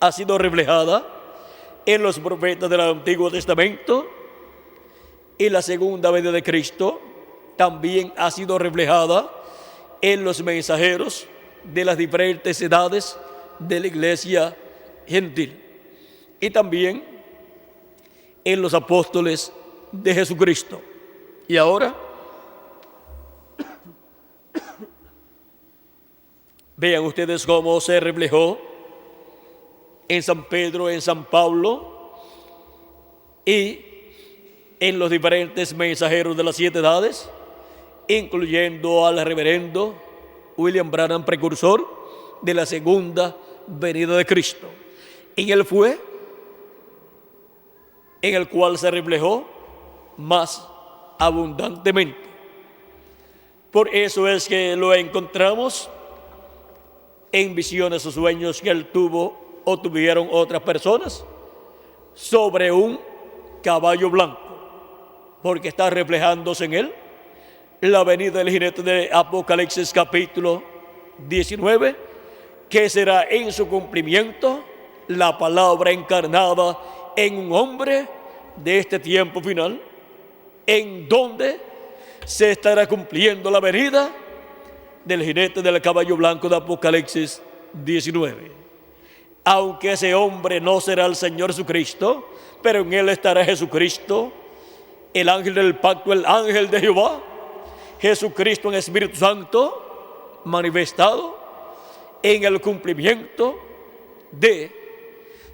ha sido reflejada en los profetas del Antiguo Testamento, y la segunda venida de Cristo también ha sido reflejada en los mensajeros de las diferentes edades de la iglesia gentil, y también en los apóstoles de Jesucristo. Y ahora vean ustedes cómo se reflejó en San Pedro, en San Pablo y en los diferentes mensajeros de las 7 edades, incluyendo al reverendo William Branham, precursor de la segunda venida de Cristo. En él fue en el cual se reflejó más abundantemente. Por eso es que lo encontramos en visiones o sueños que él tuvo o tuvieron otras personas sobre un caballo blanco, porque está reflejándose en él la venida del jinete de Apocalipsis capítulo 19, que será en su cumplimiento la palabra encarnada en un hombre de este tiempo final, en donde se estará cumpliendo la venida del jinete del caballo blanco de Apocalipsis 19. Aunque ese hombre no será el Señor Jesucristo, pero en él estará Jesucristo, el ángel del pacto, el ángel de Jehová, Jesucristo en Espíritu Santo, manifestado en el cumplimiento de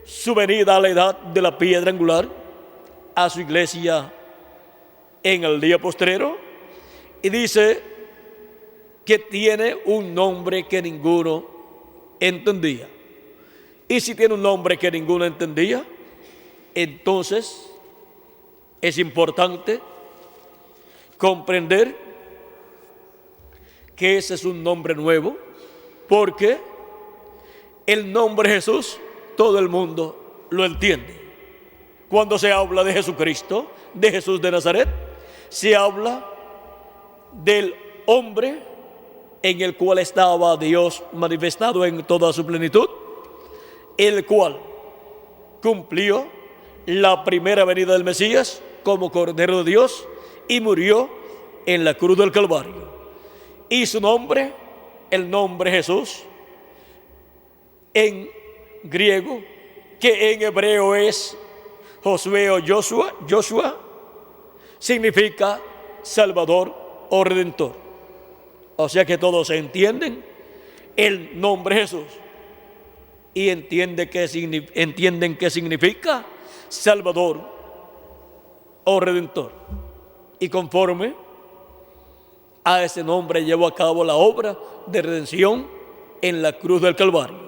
su venida a la edad de la piedra angular, a su iglesia en el día postrero. Y dice que tiene un nombre que ninguno entendía. Y si tiene un nombre que ninguno entendía, entonces es importante comprender que ese es un nombre nuevo, porque el nombre Jesús todo el mundo lo entiende. Cuando se habla de Jesucristo, de Jesús de Nazaret, se habla del hombre en el cual estaba Dios manifestado en toda su plenitud, el cual cumplió la primera venida del Mesías como Cordero de Dios y murió en la cruz del Calvario. Y su nombre, el nombre Jesús, en griego, que en hebreo es Josué o Joshua, significa Salvador o Redentor. O sea que todos entienden el nombre Jesús y entienden que significa Salvador o Redentor. Y conforme a ese nombre llevó a cabo la obra de redención en la cruz del Calvario.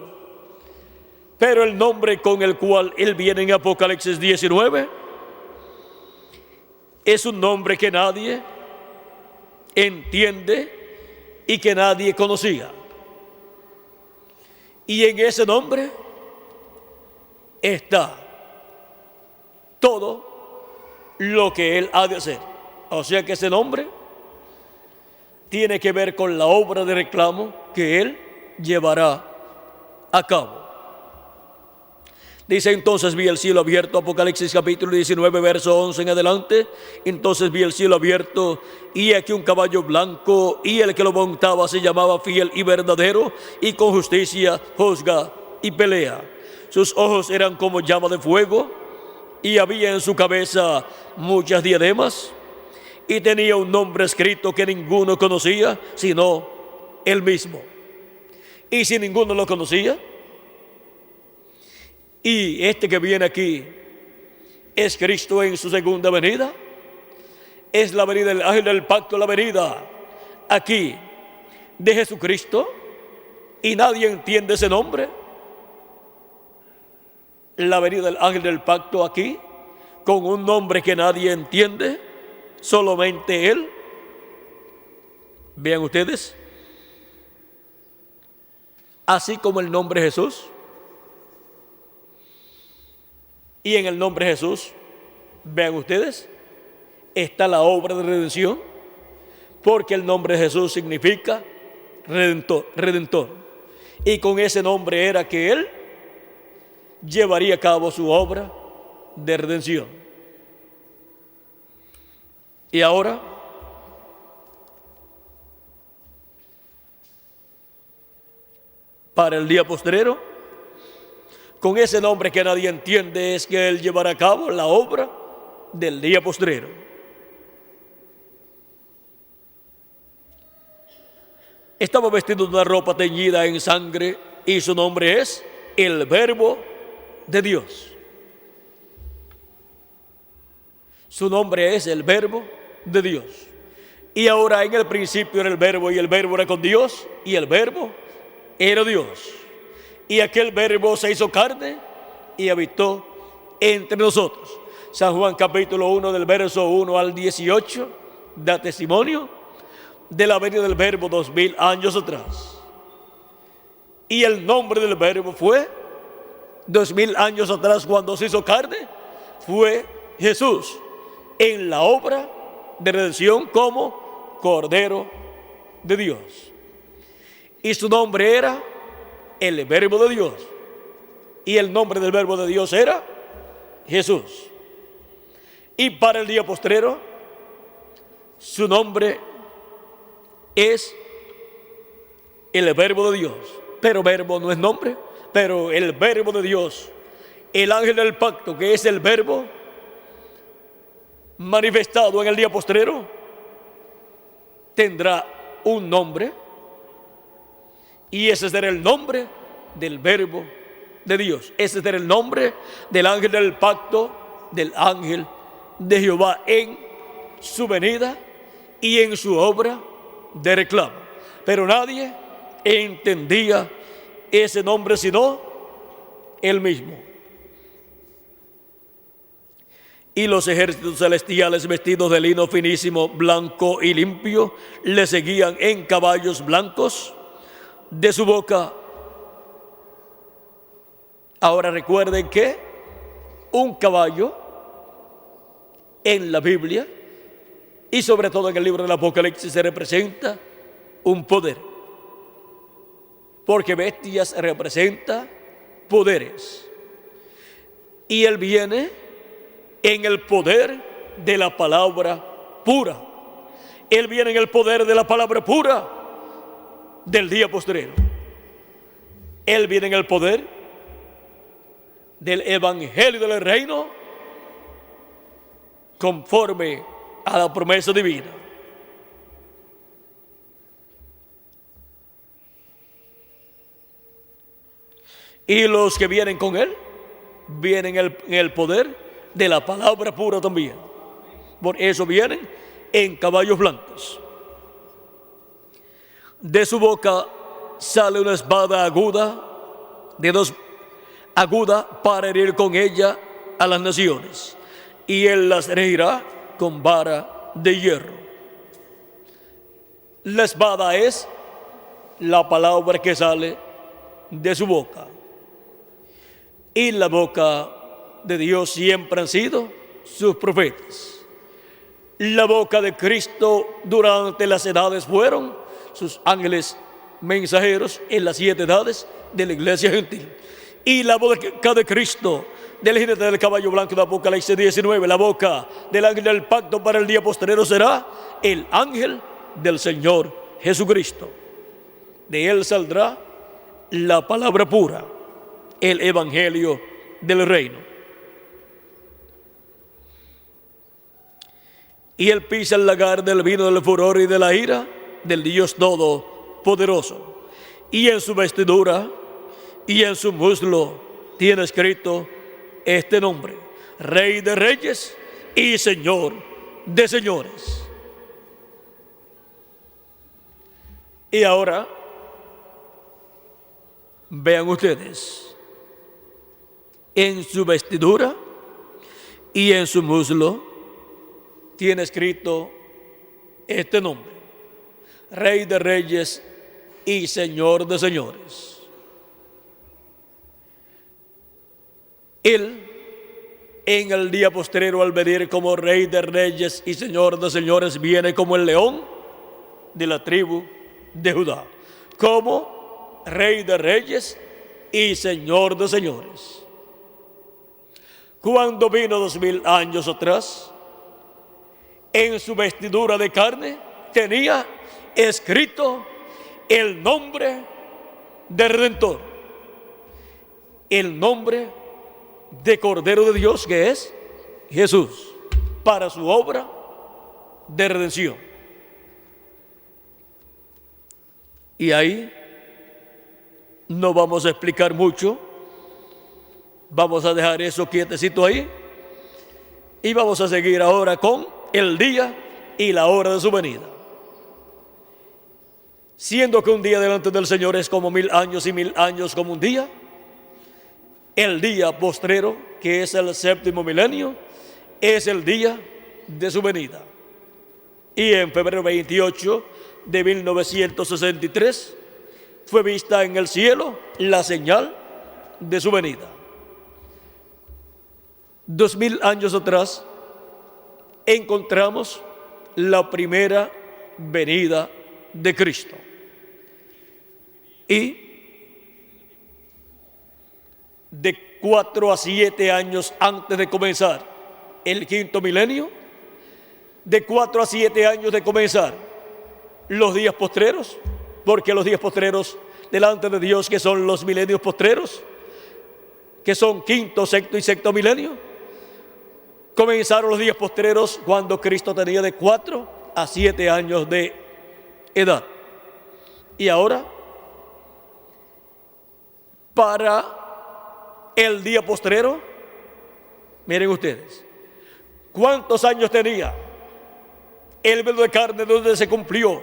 Pero el nombre con el cual Él viene en Apocalipsis 19 es un nombre que nadie entiende y que nadie conocía. Y en ese nombre está todo lo que Él ha de hacer. O sea que ese nombre tiene que ver con la obra de reclamo que Él llevará a cabo. Dice: entonces vi el cielo abierto, Apocalipsis capítulo 19, verso 11 en adelante. Entonces vi el cielo abierto, y aquí un caballo blanco, y el que lo montaba se llamaba Fiel y Verdadero, y con justicia juzga y pelea. Sus ojos eran como llama de fuego, y había en su cabeza muchas diademas, y tenía un nombre escrito que ninguno conocía, sino él mismo. Y si ninguno lo conocía, y este que viene aquí es Cristo en su segunda venida, es la venida del ángel del pacto, la venida aquí de Jesucristo, y nadie entiende ese nombre. La venida del ángel del pacto aquí, con un nombre que nadie entiende, solamente Él. Vean ustedes, así como el nombre Jesús. Y en el nombre Jesús, vean ustedes, está la obra de redención, porque el nombre de Jesús significa redentor. Y con ese nombre era que Él llevaría a cabo su obra de redención. Y ahora, para el día postrero, con ese nombre que nadie entiende, es que Él llevará a cabo la obra del día postrero. Estaba vestido de una ropa teñida en sangre, y su nombre es el Verbo de Dios. Su nombre es el Verbo de Dios. Y ahora, en el principio era el Verbo, y el Verbo era con Dios, y el Verbo era Dios. Y aquel Verbo se hizo carne y habitó entre nosotros. San Juan capítulo 1 del verso 1 al 18 da testimonio de la venida del Verbo 2000 años atrás. Y el nombre del Verbo fue 2000 años atrás, cuando se hizo carne, fue Jesús, en la obra de redención como Cordero de Dios. Y su nombre era el Verbo de Dios, y el nombre del Verbo de Dios era Jesús. Y para el día postrero, su nombre es el Verbo de Dios. Pero Verbo no es nombre, pero el Verbo de Dios, el ángel del pacto, que es el Verbo manifestado en el día postrero, tendrá un nombre. Y ese será el nombre del Verbo de Dios. Ese será el nombre del ángel del pacto, del ángel de Jehová, en su venida y en su obra de reclamo. Pero nadie entendía ese nombre sino Él mismo. y los ejércitos celestiales vestidos de lino finísimo, blanco y limpio, le seguían en caballos blancos. De su boca, ahora recuerden que un caballo en la Biblia y sobre todo en el libro del Apocalipsis se representa un poder, porque bestias representa poderes, y él viene en el poder de la palabra pura. Él viene en el poder de la palabra pura del día postrero. Él viene en el poder del evangelio del reino conforme a la promesa divina. Y los que vienen con él vienen en el poder de la palabra pura también. Por eso vienen en caballos blancos. De su boca sale una espada aguda, aguda para herir con ella a las naciones, y él las regirá con vara de hierro. La espada es la palabra que sale de su boca. Y la boca de Dios siempre han sido sus profetas. La boca de Cristo durante las edades fueron sus ángeles mensajeros en las 7 edades de la iglesia gentil. Y la boca de Cristo del jinete del caballo blanco de Apocalipsis 19, la boca del ángel del pacto para el día postrero será el ángel del Señor Jesucristo. De él saldrá la palabra pura, el evangelio del reino. Y él pisa el lagar del vino del furor y de la ira del Dios Todopoderoso. Y en su vestidura y en su muslo tiene escrito este nombre: Rey de Reyes y Señor de Señores. Y ahora vean ustedes, en su vestidura y en su muslo tiene escrito este nombre: Rey de Reyes y Señor de Señores. Él, en el día postrero, al venir como Rey de Reyes y Señor de Señores, viene como el león de la tribu de Judá, como Rey de Reyes y Señor de Señores. Cuando vino 2000 años atrás, en su vestidura de carne tenía escrito el nombre de Redentor, el nombre de Cordero de Dios, que es Jesús, para su obra de redención. Y ahí no vamos a explicar mucho, vamos a dejar eso quietecito ahí y vamos a seguir ahora con el día y la hora de su venida. Siendo que un día delante del Señor es como 1000 años y 1000 años como un día, el día postrero, que es el 7º milenio, es el día de su venida. Y en febrero 28 de 1963 fue vista en el cielo la señal de su venida. 2000 años atrás encontramos la primera venida de Cristo. Y de 4 a 7 años antes de comenzar el 5º milenio, de 4 a 7 años de comenzar los días postreros, porque los días postreros delante de Dios, que son los milenios postreros, que son 5º, 6º y 7º milenio, comenzaron los días postreros cuando Cristo tenía de 4 a 7 años de edad. Y ahora, para el día postrero, miren ustedes, ¿cuántos años tenía el velo de carne donde se cumplió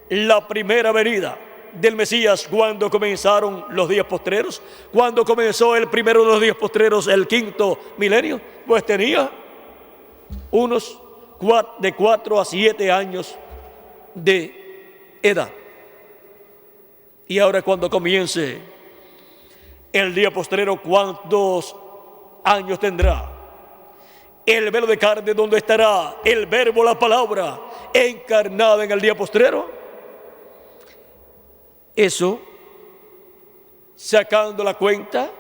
la primera venida del Mesías cuando comenzaron los días postreros? Cuando comenzó el primero de los días postreros, el 5º milenio, pues tenía unos de 4 a 7 años de edad. Y ahora cuando comience el día postrero, ¿cuántos años tendrá? El velo de carne, donde estará el verbo, la palabra, encarnada en el día postrero. Eso, sacando la cuenta,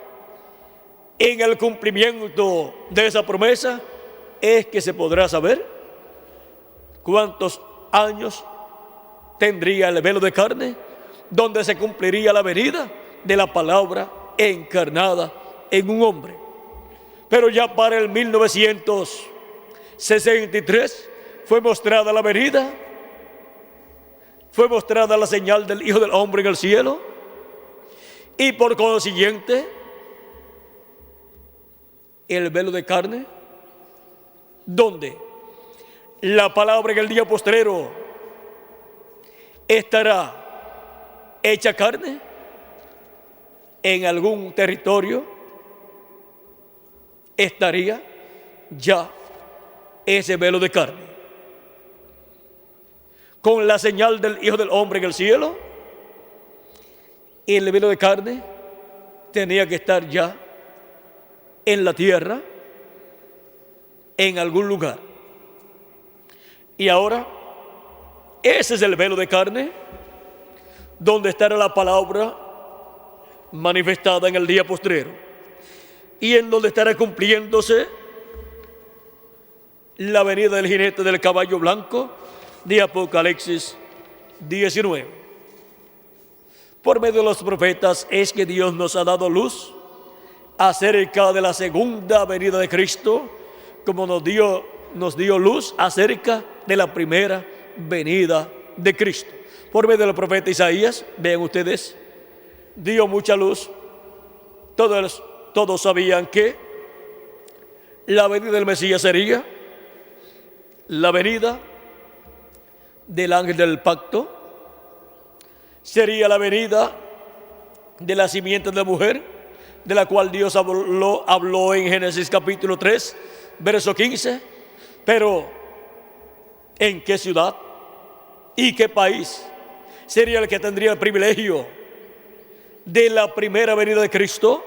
en el cumplimiento de esa promesa, es que se podrá saber cuántos años tendría el velo de carne, donde se cumpliría la venida de la palabra encarnada en un hombre. Pero ya para el 1963 fue mostrada la venida, fue mostrada la señal del Hijo del Hombre en el cielo, y por consiguiente el velo de carne, donde la palabra en el día postrero estará hecha carne en algún territorio, estaría ya ese velo de carne con la señal del Hijo del Hombre en el cielo. Y el velo de carne tenía que estar ya en la tierra, en algún lugar. Y ahora, ese es el velo de carne, donde estará la palabra manifestada en el día postrero, y en donde estará cumpliéndose la venida del jinete del caballo blanco de Apocalipsis 19. Por medio de los profetas es que Dios nos ha dado luz acerca de la segunda venida de Cristo, como nos dio luz acerca de la primera venida de Cristo. Por medio del profeta Isaías, vean ustedes, dio mucha luz. Todos sabían que la venida del Mesías sería la venida del ángel del pacto, sería la venida de la simiente de la mujer, de la cual Dios habló en Génesis capítulo 3, verso 15. Pero, ¿en qué ciudad y qué país sería el que tendría el privilegio de la primera venida de Cristo?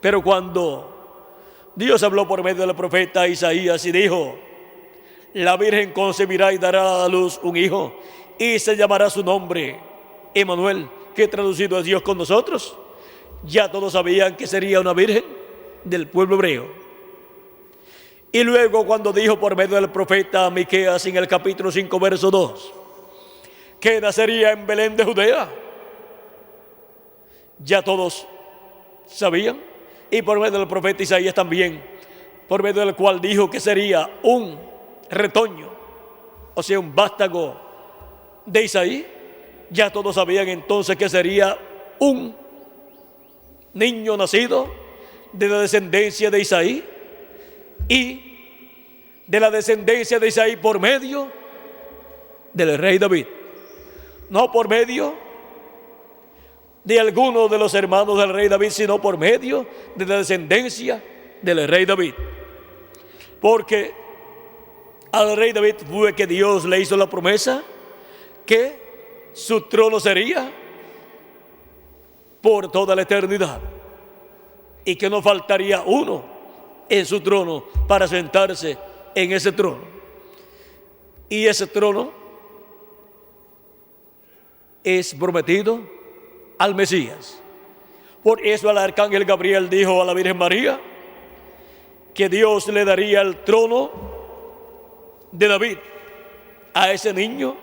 Pero cuando Dios habló por medio del profeta Isaías y dijo: la Virgen concebirá y dará a luz un hijo, y se llamará su nombre Emmanuel, que traducido es Dios con nosotros, ya todos sabían que sería una virgen del pueblo hebreo. Y luego cuando dijo por medio del profeta Miqueas en el capítulo 5, verso 2, que nacería en Belén de Judea, ya todos sabían. Y por medio del profeta Isaías también, por medio del cual dijo que sería un retoño, o sea, un vástago de Isaí, ya todos sabían entonces que sería un niño nacido de la descendencia de Isaí, y de la descendencia de Isaí por medio del rey David, no por medio de alguno de los hermanos del rey David, sino por medio de la descendencia del rey David. Porque al rey David fue que Dios le hizo la promesa que su trono sería por toda la eternidad, y que no faltaría uno en su trono para sentarse en ese trono. Y ese trono es prometido al Mesías. Por eso el arcángel Gabriel dijo a la Virgen María que Dios le daría el trono de David a ese niño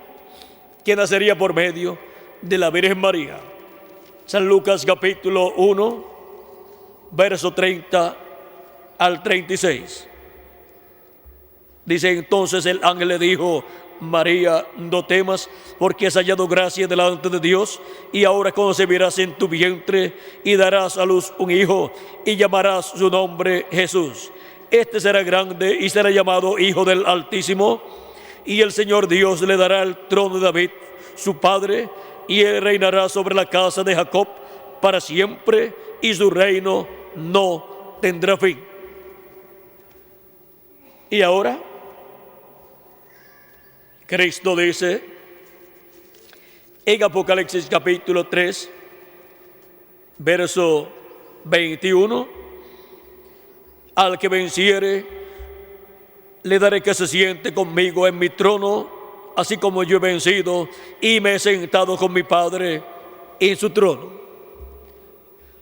que nacería por medio de la Virgen María. San Lucas capítulo 1, verso 30 al 36. Dice: entonces el ángel le dijo: María, no temas, porque has hallado gracia delante de Dios, y ahora concebirás en tu vientre y darás a luz un hijo, y llamarás su nombre Jesús. Este será grande y será llamado Hijo del Altísimo, y el Señor Dios le dará el trono de David, su padre, y él reinará sobre la casa de Jacob para siempre, y su reino no tendrá fin. Y ahora, Cristo dice en Apocalipsis capítulo 3, verso 21, al que venciere, le daré que se siente conmigo en mi trono, así como yo he vencido y me he sentado con mi Padre en su trono.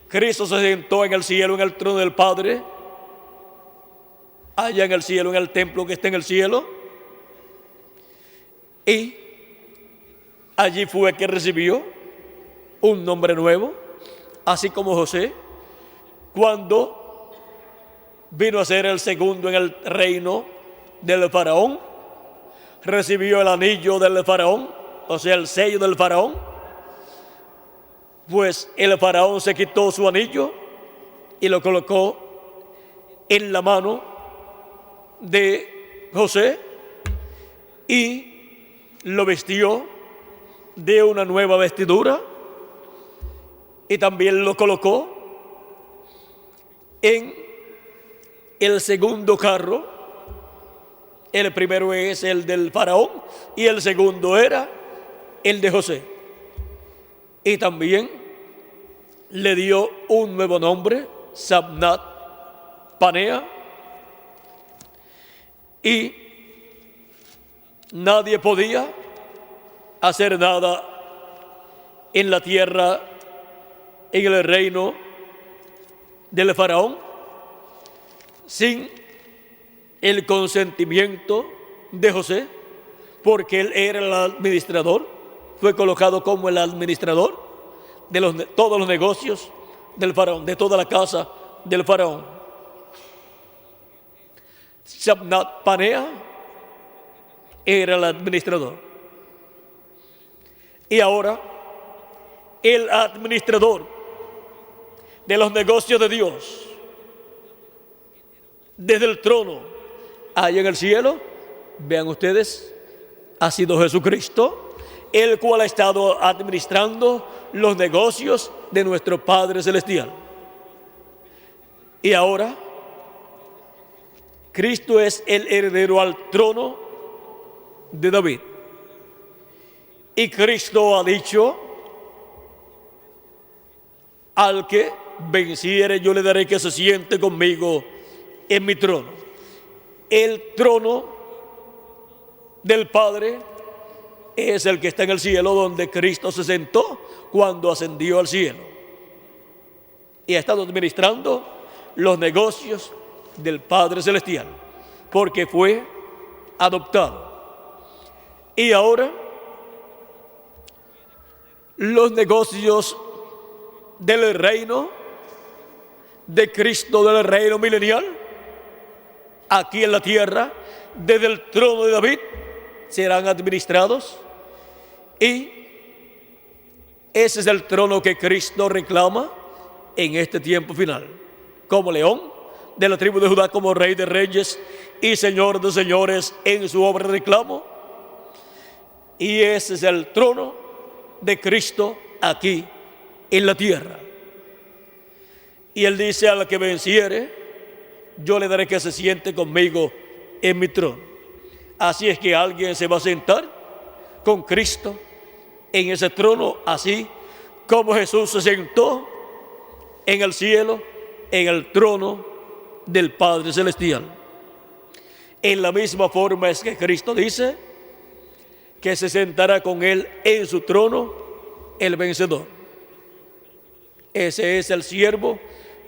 Cristo se sentó en el cielo, en el trono del Padre, allá en el cielo, en el templo que está en el cielo, y allí fue que recibió un nombre nuevo, así como José, cuando vino a ser el segundo en el reino del faraón, recibió el anillo del faraón, o sea, el sello del faraón. Pues el faraón se quitó su anillo y lo colocó en la mano de José y lo vistió de una nueva vestidura y también lo colocó en el segundo carro. El primero es el del faraón y el segundo era el de José. Y también le dio un nuevo nombre, Sabnat Panea. Y nadie podía hacer nada en la tierra, en el reino del faraón, sin el consentimiento de José, porque él era el administrador, fue colocado como el administrador de todos los negocios del faraón, de toda la casa del faraón. Sabnat Panea era el administrador. Y ahora, el administrador de los negocios de Dios, desde el trono, allá en el cielo, vean ustedes, ha sido Jesucristo, el cual ha estado administrando los negocios de nuestro Padre Celestial. Y ahora, Cristo es el heredero al trono de David. Y Cristo ha dicho, al que venciere yo le daré que se siente conmigo en mi trono. El trono del Padre es el que está en el cielo, donde Cristo se sentó cuando ascendió al cielo. Y ha estado administrando los negocios del Padre Celestial, porque fue adoptado. Y ahora, los negocios del reino de Cristo, del reino milenial, aquí en la tierra, desde el trono de David, serán administrados, y ese es el trono que Cristo reclama en este tiempo final, como león de la tribu de Judá, como rey de reyes y señor de señores en su obra de reclamo. Y ese es el trono de Cristo aquí en la tierra. Y él dice, al que venciere, yo le daré que se siente conmigo en mi trono. Así es que alguien se va a sentar con Cristo en ese trono, así como Jesús se sentó en el cielo, en el trono del Padre Celestial. En la misma forma es que Cristo dice que se sentará con él en su trono el vencedor. Ese es el siervo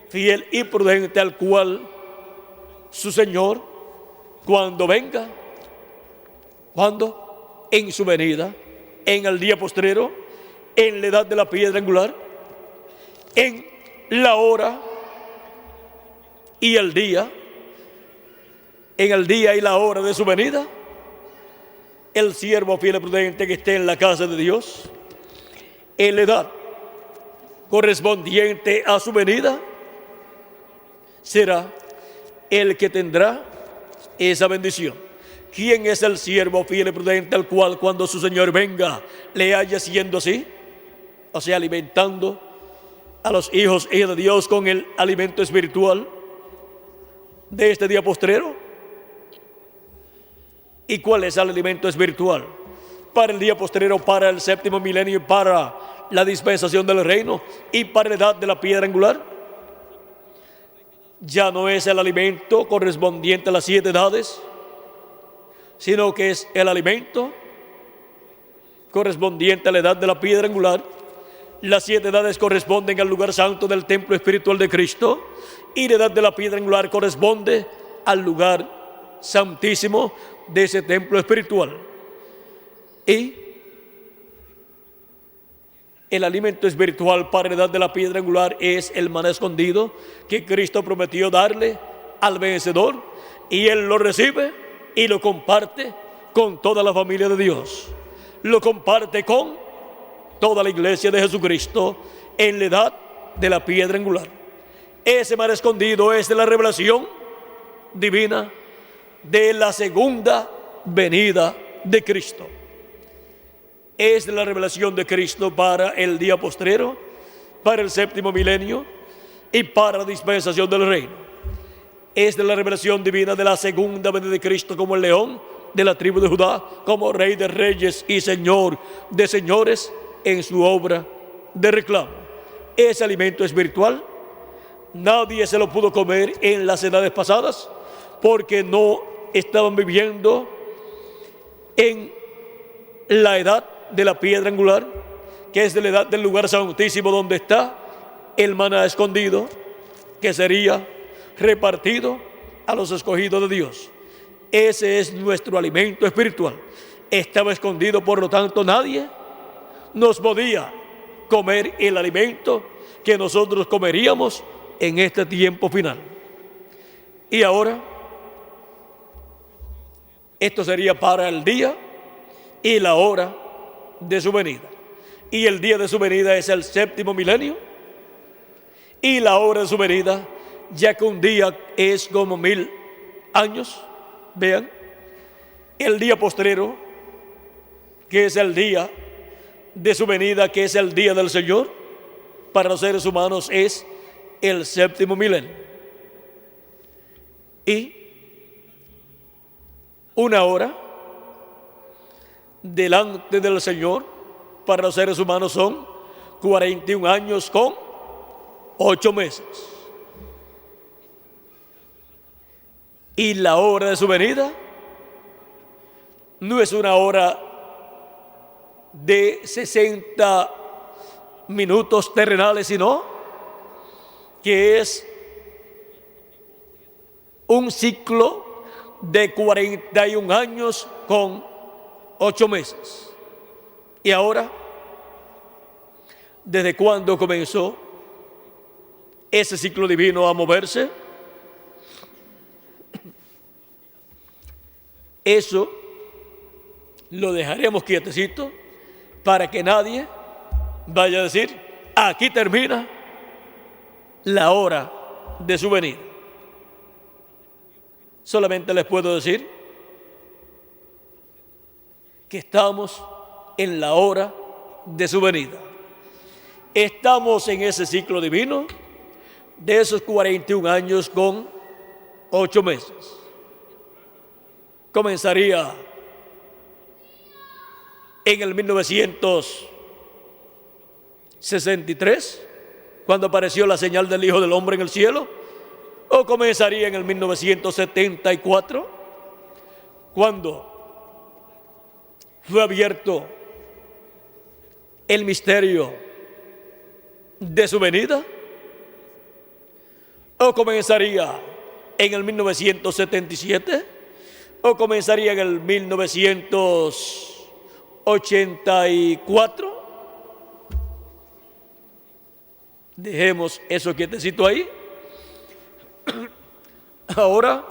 fiel y prudente, al cual su Señor, cuando venga, cuando en su venida, en el día postrero, en la edad de la piedra angular, en la hora y el día, en el día y la hora de su venida, el siervo fiel y prudente que esté en la casa de Dios, en la edad correspondiente a su venida, será el que tendrá esa bendición. ¿Quién es el siervo fiel y prudente, al cual cuando su Señor venga le haya siendo así? O sea, alimentando a los hijos y de Dios con el alimento espiritual de este día postrero. ¿Y cuál es el alimento espiritual? Para el día postrero, para el séptimo milenio y para la dispensación del reino y para la edad de la piedra angular. Ya no es el alimento correspondiente a las 7 edades, sino que es el alimento correspondiente a la edad de la piedra angular. Las 7 edades corresponden al lugar santo del templo espiritual de Cristo y la edad de la piedra angular corresponde al lugar santísimo de ese templo espiritual. Y el alimento espiritual para la edad de la piedra angular es el maná escondido que Cristo prometió darle al vencedor, y él lo recibe y lo comparte con toda la familia de Dios. Lo comparte con toda la iglesia de Jesucristo en la edad de la piedra angular. Ese maná escondido es de la revelación divina de la segunda venida de Cristo. Es de la revelación de Cristo para el día postrero, para el séptimo milenio y para la dispensación del reino. Es de la revelación divina de la segunda venida de Cristo como el león de la tribu de Judá, como rey de reyes y señor de señores en su obra de reclamo. Ese alimento espiritual nadie se lo pudo comer en las edades pasadas porque no estaban viviendo en la edad de la piedra angular, que es de la edad del lugar santísimo donde está el maná escondido, que sería repartido a los escogidos de Dios. Ese es nuestro alimento espiritual. Estaba escondido, por lo tanto nadie nos podía comer el alimento que nosotros comeríamos en este tiempo final. Y ahora, esto sería para el día y la hora de su venida. Y el día de su venida es el séptimo milenio, y la hora de su venida, ya que un día es como 1000 años. Vean, el día postrero, que es el día de su venida, que es el día del Señor, para los seres humanos es el séptimo milenio. Y una hora delante del Señor para los seres humanos son 41 años con 8 meses. Y la hora de su venida no es una hora de 60 minutos terrenales, sino que es un ciclo de 41 años con 8 meses. Y ahora, ¿desde cuándo comenzó ese ciclo divino a moverse? Eso lo dejaremos quietecito para que nadie vaya a decir, aquí termina la hora de su venida. Solamente les puedo decir que estamos en la hora de su venida. Estamos en ese ciclo divino de esos 41 años con 8 meses. Comenzaría en el 1963, cuando apareció la señal del Hijo del Hombre en el cielo, o comenzaría en el 1974, cuando fue abierto el misterio de su venida, o comenzaría en el 1977, o comenzaría en el 1984. Dejemos eso quietecito ahí. Ahora,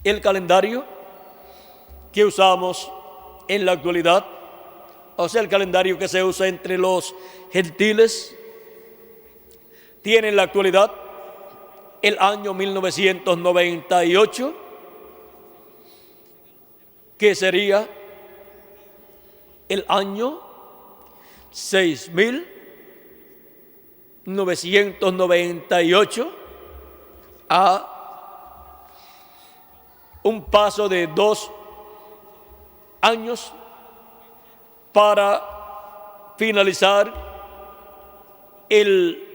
el calendario que usamos en la actualidad, o sea, el calendario que se usa entre los gentiles, tiene en la actualidad el año 1998, que sería el año 6000 1998 a un paso de 2 años para finalizar el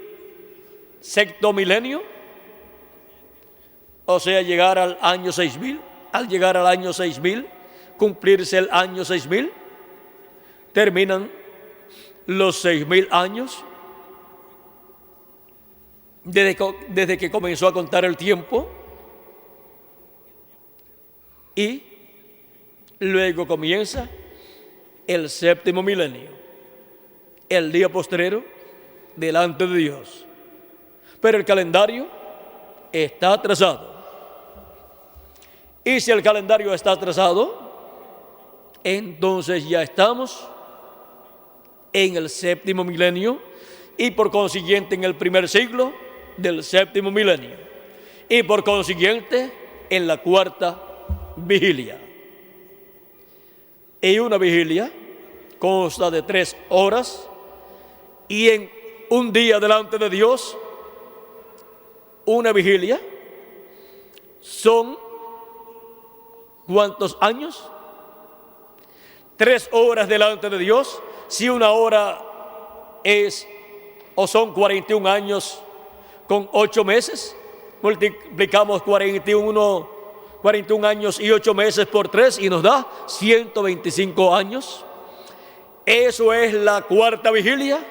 sexto milenio, o sea, llegar al año 6000. Al llegar al año 6000, cumplirse el año 6000, terminan los 6000 años desde que comenzó a contar el tiempo, y luego comienza el séptimo milenio, el día postrero delante de Dios. Pero el calendario está atrasado. Y si el calendario está atrasado, entonces ya estamos en el séptimo milenio y por consiguiente en el primer siglo del séptimo milenio y por consiguiente en la cuarta vigilia. Y una vigilia consta de 3 horas, y en un día delante de Dios, una vigilia son ¿cuántos años? 3 horas delante de Dios. Si una hora es o son 41 años con 8 meses, multiplicamos 41 años y 8 meses por 3 y nos da 125 años. Eso es la cuarta vigilia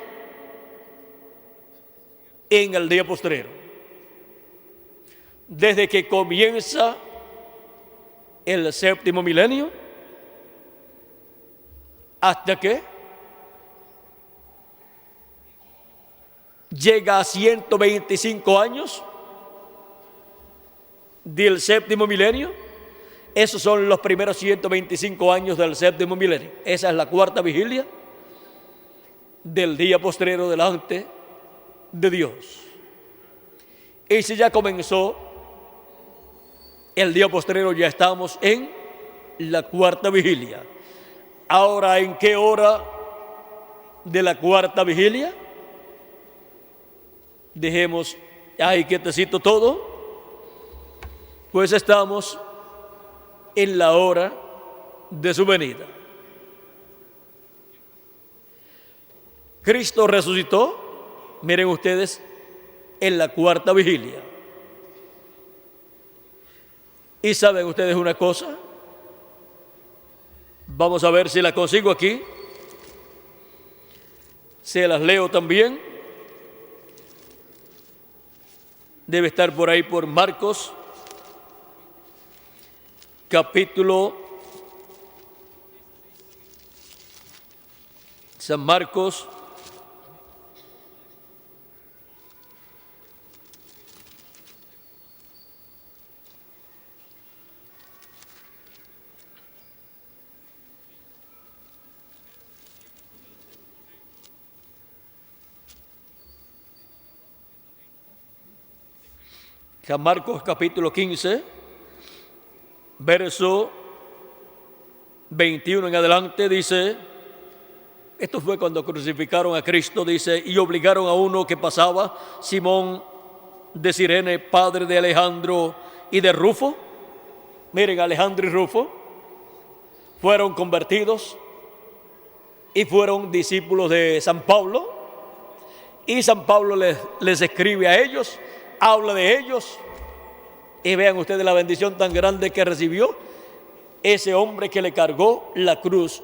en el día postrero. Desde que comienza el séptimo milenio hasta que llega a 125 años del séptimo milenio. Esos son los primeros 125 años del séptimo milenio. Esa es la cuarta vigilia del día postrero delante de Dios. Y si ya comenzó el día postrero, ya estamos en la cuarta vigilia. Ahora, ¿en qué hora de la cuarta vigilia? Dejemos ahí quietecito todo, pues estamos en la hora de su venida. Cristo resucitó, miren ustedes, en la cuarta vigilia. ¿Y saben ustedes una cosa? Vamos a ver si la consigo aquí. Se las leo también. Debe estar por ahí por Marcos, capítulo San Marcos, San Marcos capítulo 15, verso 21 en adelante, dice, esto fue cuando crucificaron a Cristo, dice, y obligaron a uno que pasaba, Simón de Cirene, padre de Alejandro y de Rufo. Miren, Alejandro y Rufo fueron convertidos y fueron discípulos de San Pablo, y San Pablo les escribe a ellos, habla de ellos, y vean ustedes la bendición tan grande que recibió ese hombre que le cargó la cruz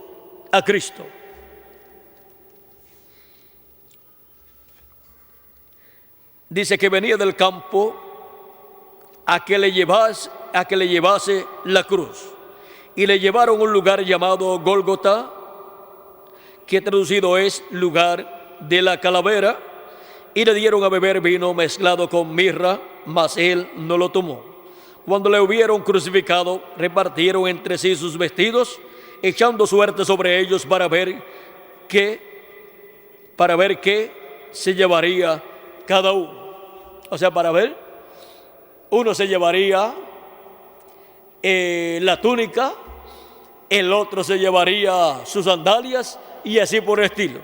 a Cristo. Dice que venía del campo a que le llevase la cruz, y le llevaron a un lugar llamado Gólgota, que traducido es lugar de la calavera, y le dieron a beber vino mezclado con mirra, mas él no lo tomó. Cuando le hubieron crucificado, repartieron entre sí sus vestidos, echando suerte sobre ellos para ver qué se llevaría cada uno. O sea, para ver, uno se llevaría la túnica, el otro se llevaría sus sandalias y así por el estilo.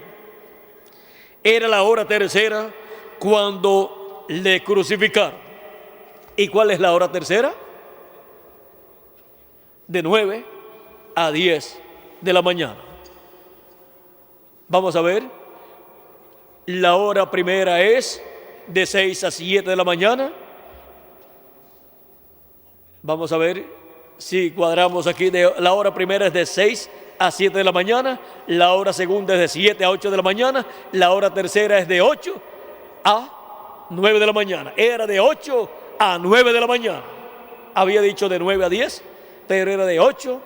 Era la hora tercera, cuando le crucificaron. ¿Y cuál es la hora tercera? De 9 a 10 de la mañana. Vamos a ver. La hora primera es de 6 a 7 de la mañana. Vamos a ver si cuadramos aquí. La hora primera es de 6 a 7 de la mañana. La hora segunda es de 7 a 8 de la mañana. La hora tercera es de 8 a 9 de la mañana. Era de 8 a 9 de la mañana. Había dicho de 9 a 10, pero era de 8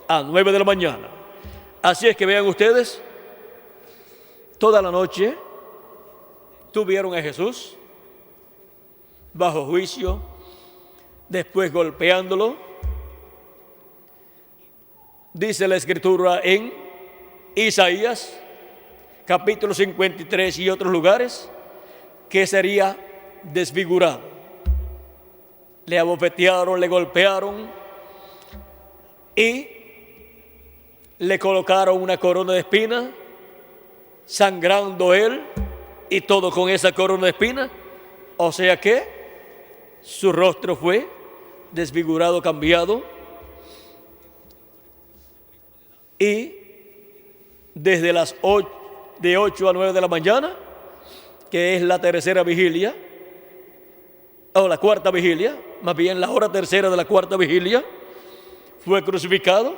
a 9 de la mañana. Así es que vean ustedes, toda la noche tuvieron a Jesús bajo juicio, después golpeándolo. Dice la Escritura en Isaías, capítulo 53 y otros lugares, que sería desfigurado. Le abofetearon, le golpearon y le colocaron una corona de espinas, sangrando él y todo con esa corona de espinas. O sea que su rostro fue desfigurado, cambiado. Y desde las 8 a 9 de la mañana, que es la tercera vigilia, o la cuarta vigilia, más bien la hora tercera de la cuarta vigilia, fue crucificado.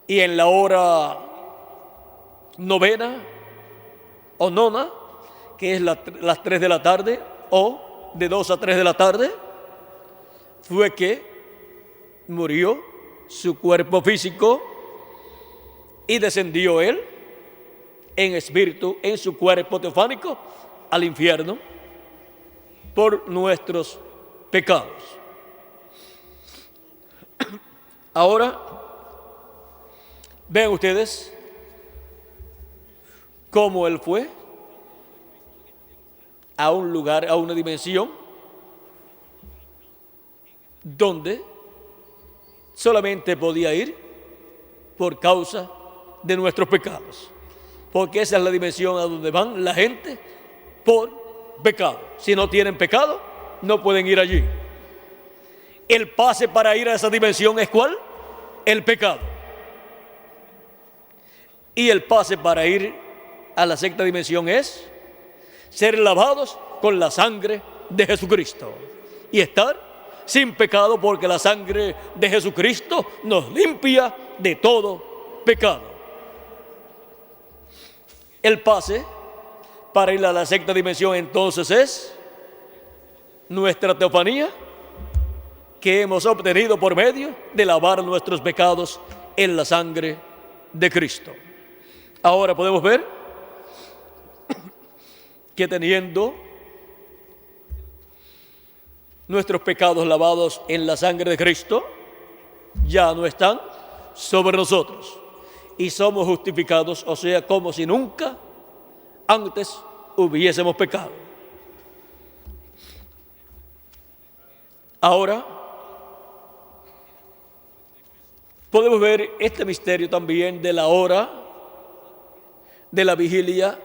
Y en la hora novena o nona, que es las 3 de la tarde, o de 2 a 3 de la tarde, fue que murió su cuerpo físico y descendió él en espíritu, en su cuerpo teofánico, al infierno por nuestros pecados. Ahora, vean ustedes cómo él fue a un lugar, a una dimensión donde solamente podía ir por causa de nuestros pecados, porque esa es la dimensión a donde van la gente por pecado. Si no tienen pecado, no pueden ir allí. El pase para ir a esa dimensión es ¿cuál? El pecado. Y el pase para ir a la sexta dimensión es ser lavados con la sangre de Jesucristo y estar sin pecado, porque la sangre de Jesucristo nos limpia de todo pecado. El pase para ir a la sexta dimensión entonces es nuestra teofanía, que hemos obtenido por medio de lavar nuestros pecados en la sangre de Cristo. Ahora podemos ver que teniendo nuestros pecados lavados en la sangre de Cristo, ya no están sobre nosotros y somos justificados, o sea, como si nunca antes hubiésemos pecado. Ahora podemos ver este misterio también de la hora de la vigilia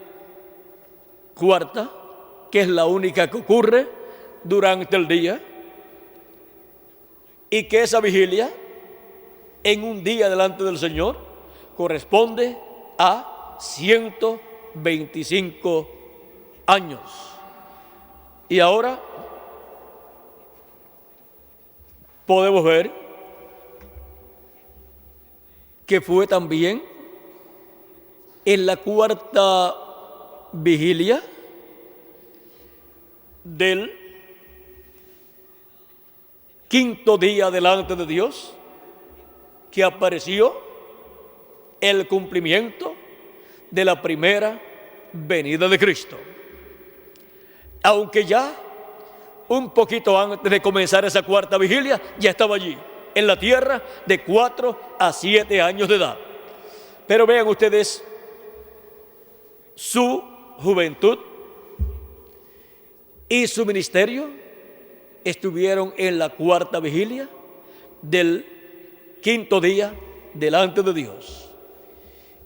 cuarta, que es la única que ocurre durante el día, y que esa vigilia en un día delante del Señor corresponde a 125 años. Y ahora podemos ver que fue también en la cuarta vigilia del quinto día delante de Dios que apareció el cumplimiento de la primera venida de Cristo. Aunque ya un poquito antes de comenzar esa cuarta vigilia, ya estaba allí, en la tierra, de 4 a 7 años de edad. Pero vean ustedes, su juventud y su ministerio estuvieron en la cuarta vigilia del quinto día delante de Dios.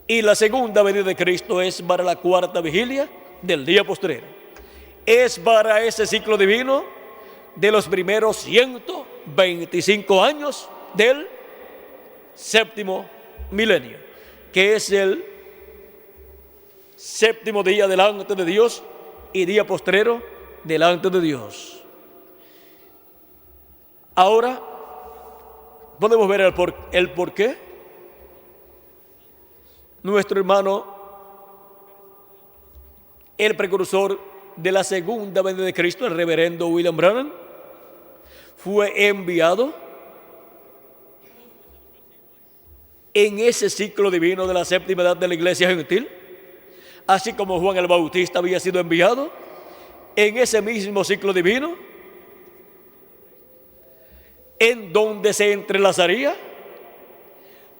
Y la segunda venida de Cristo es para la cuarta vigilia del día postrero. Es para ese ciclo divino de los primeros 125 años del séptimo milenio, que es el séptimo día delante de Dios y día postrero delante de Dios. Ahora podemos ver el por qué nuestro hermano, el precursor de la segunda venida de Cristo, el reverendo William Branham, fue enviado en ese ciclo divino de la séptima edad de la iglesia gentil, así como Juan el Bautista había sido enviado en ese mismo ciclo divino, en donde se entrelazaría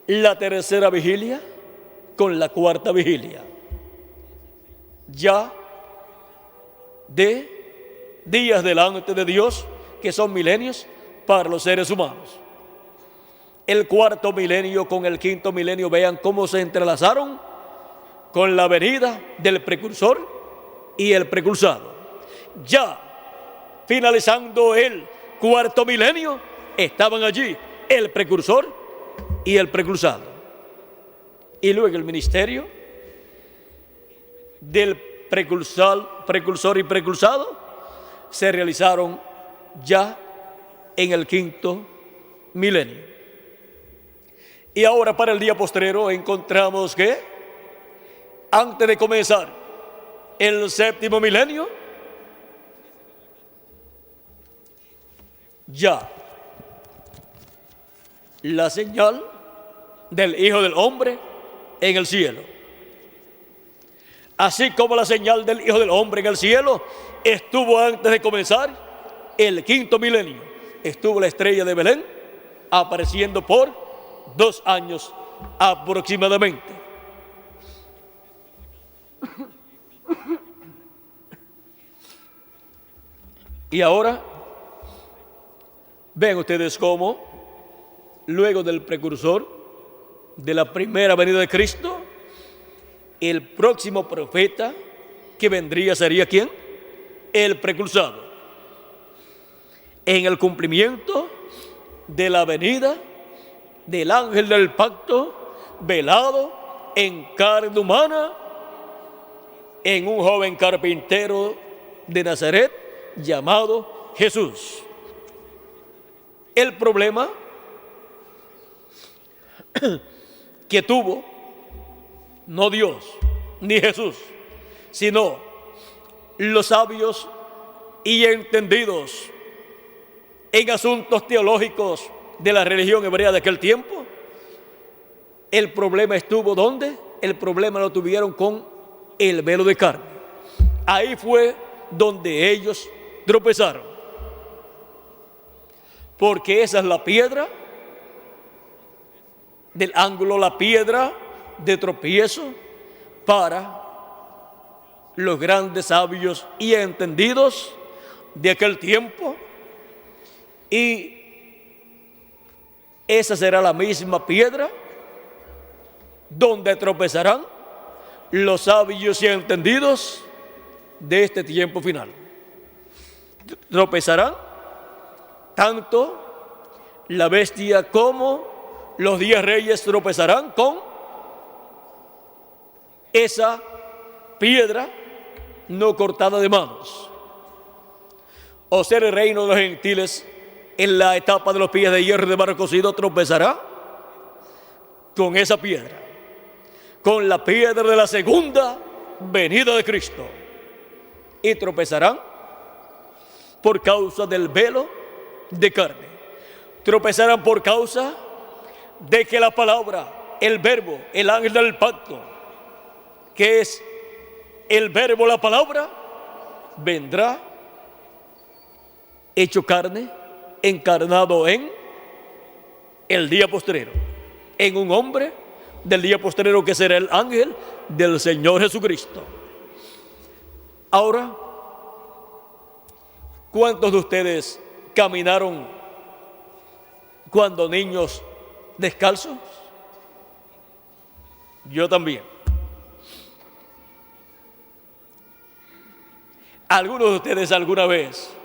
la tercera vigilia con la cuarta vigilia, ya de días delante de Dios, que son milenios para los seres humanos. El cuarto milenio con el quinto milenio, vean cómo se entrelazaron con la venida del precursor y el precursado. Ya finalizando el cuarto milenio, estaban allí el precursor y el precursado. Y luego el ministerio del precursor y precursado se realizaron ya en el quinto milenio. Y ahora para el día postrero encontramos que antes de comenzar el séptimo milenio, ya la señal del Hijo del Hombre en el cielo. Así como la señal del Hijo del Hombre en el cielo estuvo antes de comenzar el quinto milenio. Estuvo la estrella de Belén apareciendo por 2 años aproximadamente. Y ahora ven ustedes cómo luego del precursor de la primera venida de Cristo, el próximo profeta que vendría sería ¿quién? El precursado. En el cumplimiento de la venida del ángel del pacto, velado en carne humana, en un joven carpintero de Nazaret llamado Jesús. El problema que tuvo no Dios ni Jesús, sino los sabios y entendidos en asuntos teológicos de la religión hebrea de aquel tiempo. El problema estuvo ¿dónde? El problema lo tuvieron con el velo de carne. Ahí fue donde ellos tropezaron, porque esa es la piedra del ángulo, la piedra de tropiezo para los grandes sabios y entendidos de aquel tiempo. Y esa será la misma piedra donde tropezarán los sabios y entendidos de este tiempo final. Tropezarán tanto la bestia como los 10 reyes tropezarán con esa piedra no cortada de manos. O ser el reino de los gentiles en la etapa de los pies de hierro de barro cocido tropezará con esa piedra, con la piedra de la segunda venida de Cristo, y tropezarán por causa del velo de carne. Tropezarán por causa de que la palabra, el verbo, el ángel del pacto, que es el verbo, la palabra, vendrá hecho carne, encarnado en el día postrero, en un hombre del día postrero que será el ángel del Señor Jesucristo. Ahora, ¿cuántos de ustedes caminaron cuando niños descalzos? Yo también. ¿Alguno de ustedes alguna vez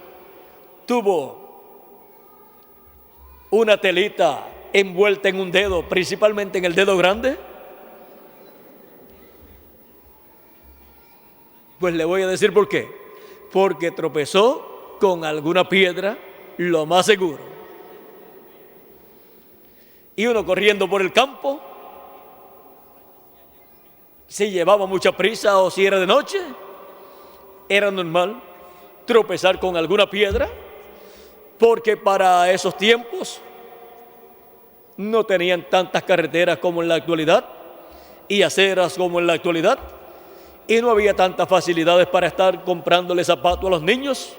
tuvo una telita envuelta en un dedo, principalmente en el dedo grande? Pues le voy a decir por qué. Porque tropezó con alguna piedra, lo más seguro. Y uno corriendo por el campo, si llevaba mucha prisa o si era de noche, era normal tropezar con alguna piedra, porque para esos tiempos no tenían tantas carreteras como en la actualidad y aceras como en la actualidad, y no había tantas facilidades para estar comprándole zapatos a los niños,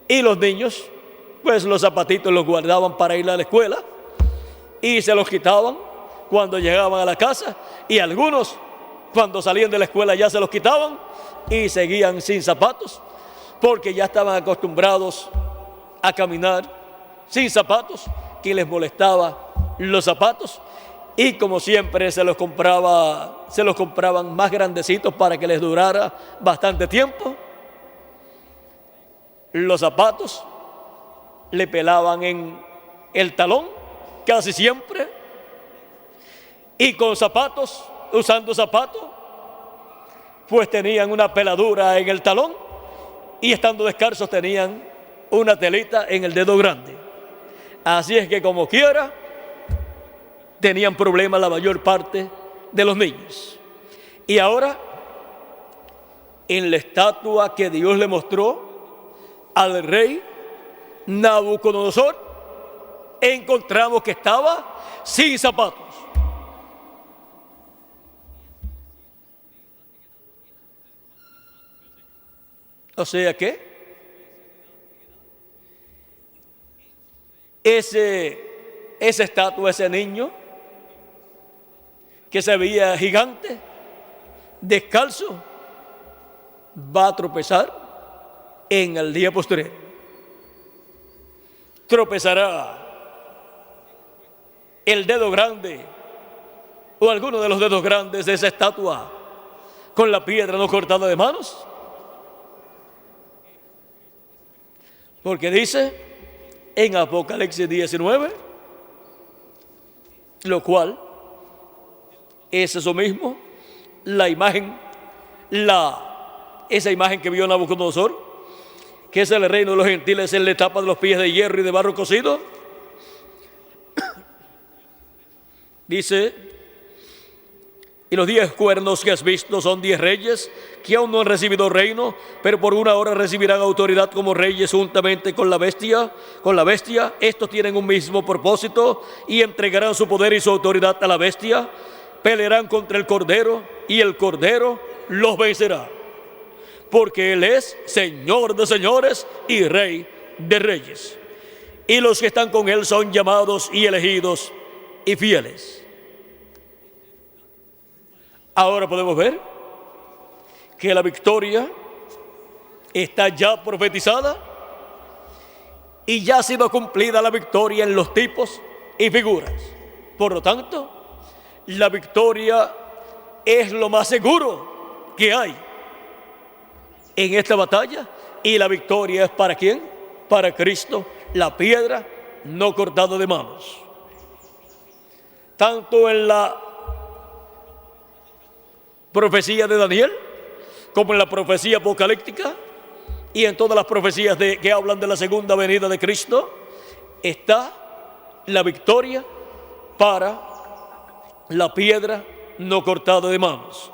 y los niños pues los zapatitos los guardaban para ir a la escuela y se los quitaban cuando llegaban a la casa, y algunos cuando salían de la escuela ya se los quitaban y seguían sin zapatos porque ya estaban acostumbrados a caminar sin zapatos, que les molestaba los zapatos, y como siempre se los compraban más grandecitos para que les durara bastante tiempo. Los zapatos le pelaban en el talón casi siempre, y con zapatos, usando zapatos, pues tenían una peladura en el talón, y estando descalzos tenían una telita en el dedo grande. Así es que como quiera tenían problemas la mayor parte de los niños. Y ahora, en la estatua que Dios le mostró al rey Nabucodonosor, encontramos que estaba sin zapatos. O sea que esa estatua, ese niño que se veía gigante, descalzo, va a tropezar en el día posterior. Tropezará el dedo grande o alguno de los dedos grandes de esa estatua con la piedra no cortada de manos. Porque dice en Apocalipsis 19, lo cual es eso mismo, la imagen, esa imagen que vio Nabucodonosor, que es el reino de los gentiles en la etapa de los pies de hierro y de barro cocido. Dice: y los 10 cuernos que has visto son 10 reyes que aún no han recibido reino, pero por una hora recibirán autoridad como reyes juntamente con la bestia. Estos tienen un mismo propósito y entregarán su poder y su autoridad a la bestia. Pelearán contra el Cordero y el Cordero los vencerá, porque Él es Señor de señores y Rey de reyes. Y los que están con Él son llamados y elegidos y fieles. Ahora podemos ver que la victoria está ya profetizada y ya ha sido cumplida la victoria en los tipos y figuras. Por lo tanto, la victoria es lo más seguro que hay en esta batalla, y la victoria es ¿para quién? Para Cristo, la piedra no cortada de manos. Tanto en la profecía de Daniel como en la profecía apocalíptica y en todas las profecías que hablan de la segunda venida de Cristo, está la victoria para la piedra no cortada de manos.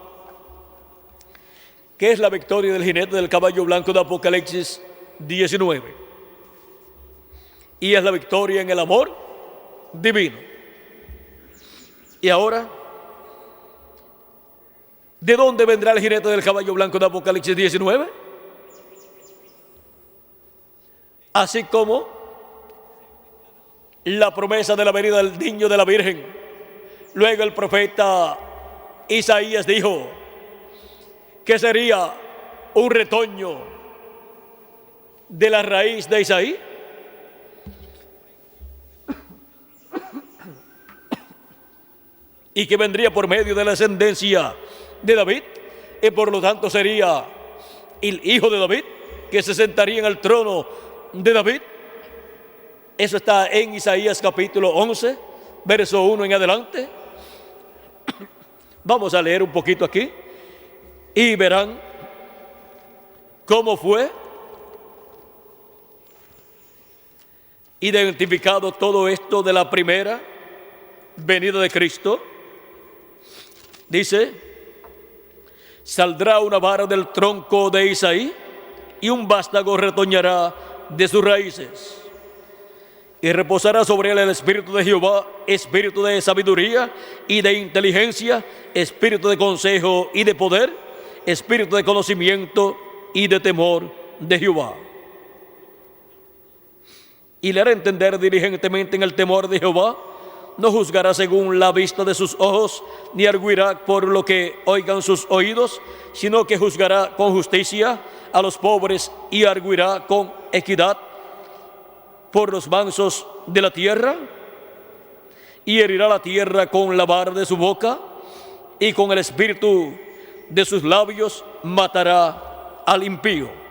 ¿Qué es la victoria del jinete del caballo blanco de Apocalipsis 19? Y es la victoria en el amor divino. Y ahora, ¿de dónde vendrá el jinete del caballo blanco de Apocalipsis 19? Así como la promesa de la venida del niño de la Virgen. Luego el profeta Isaías dijo que sería un retoño de la raíz de Isaí. Y que vendría por medio de la descendencia de David, y por lo tanto sería el hijo de David. que se sentaría en el trono de David. Eso está en Isaías capítulo 11, verso 1 en adelante. Vamos a leer un poquito aquí y verán cómo fue identificado todo esto de la primera venida de Cristo. Dice: saldrá una vara del tronco de Isaí y un vástago retoñará de sus raíces. Y reposará sobre él el espíritu de Jehová, espíritu de sabiduría y de inteligencia, espíritu de consejo y de poder, espíritu de conocimiento y de temor de Jehová. Y le hará entender diligentemente en el temor de Jehová. No juzgará según la vista de sus ojos, ni arguirá por lo que oigan sus oídos, sino que juzgará con justicia a los pobres y arguirá con equidad por los mansos de la tierra. Y herirá la tierra con la vara de su boca, y con el espíritu de sus labios matará al impío.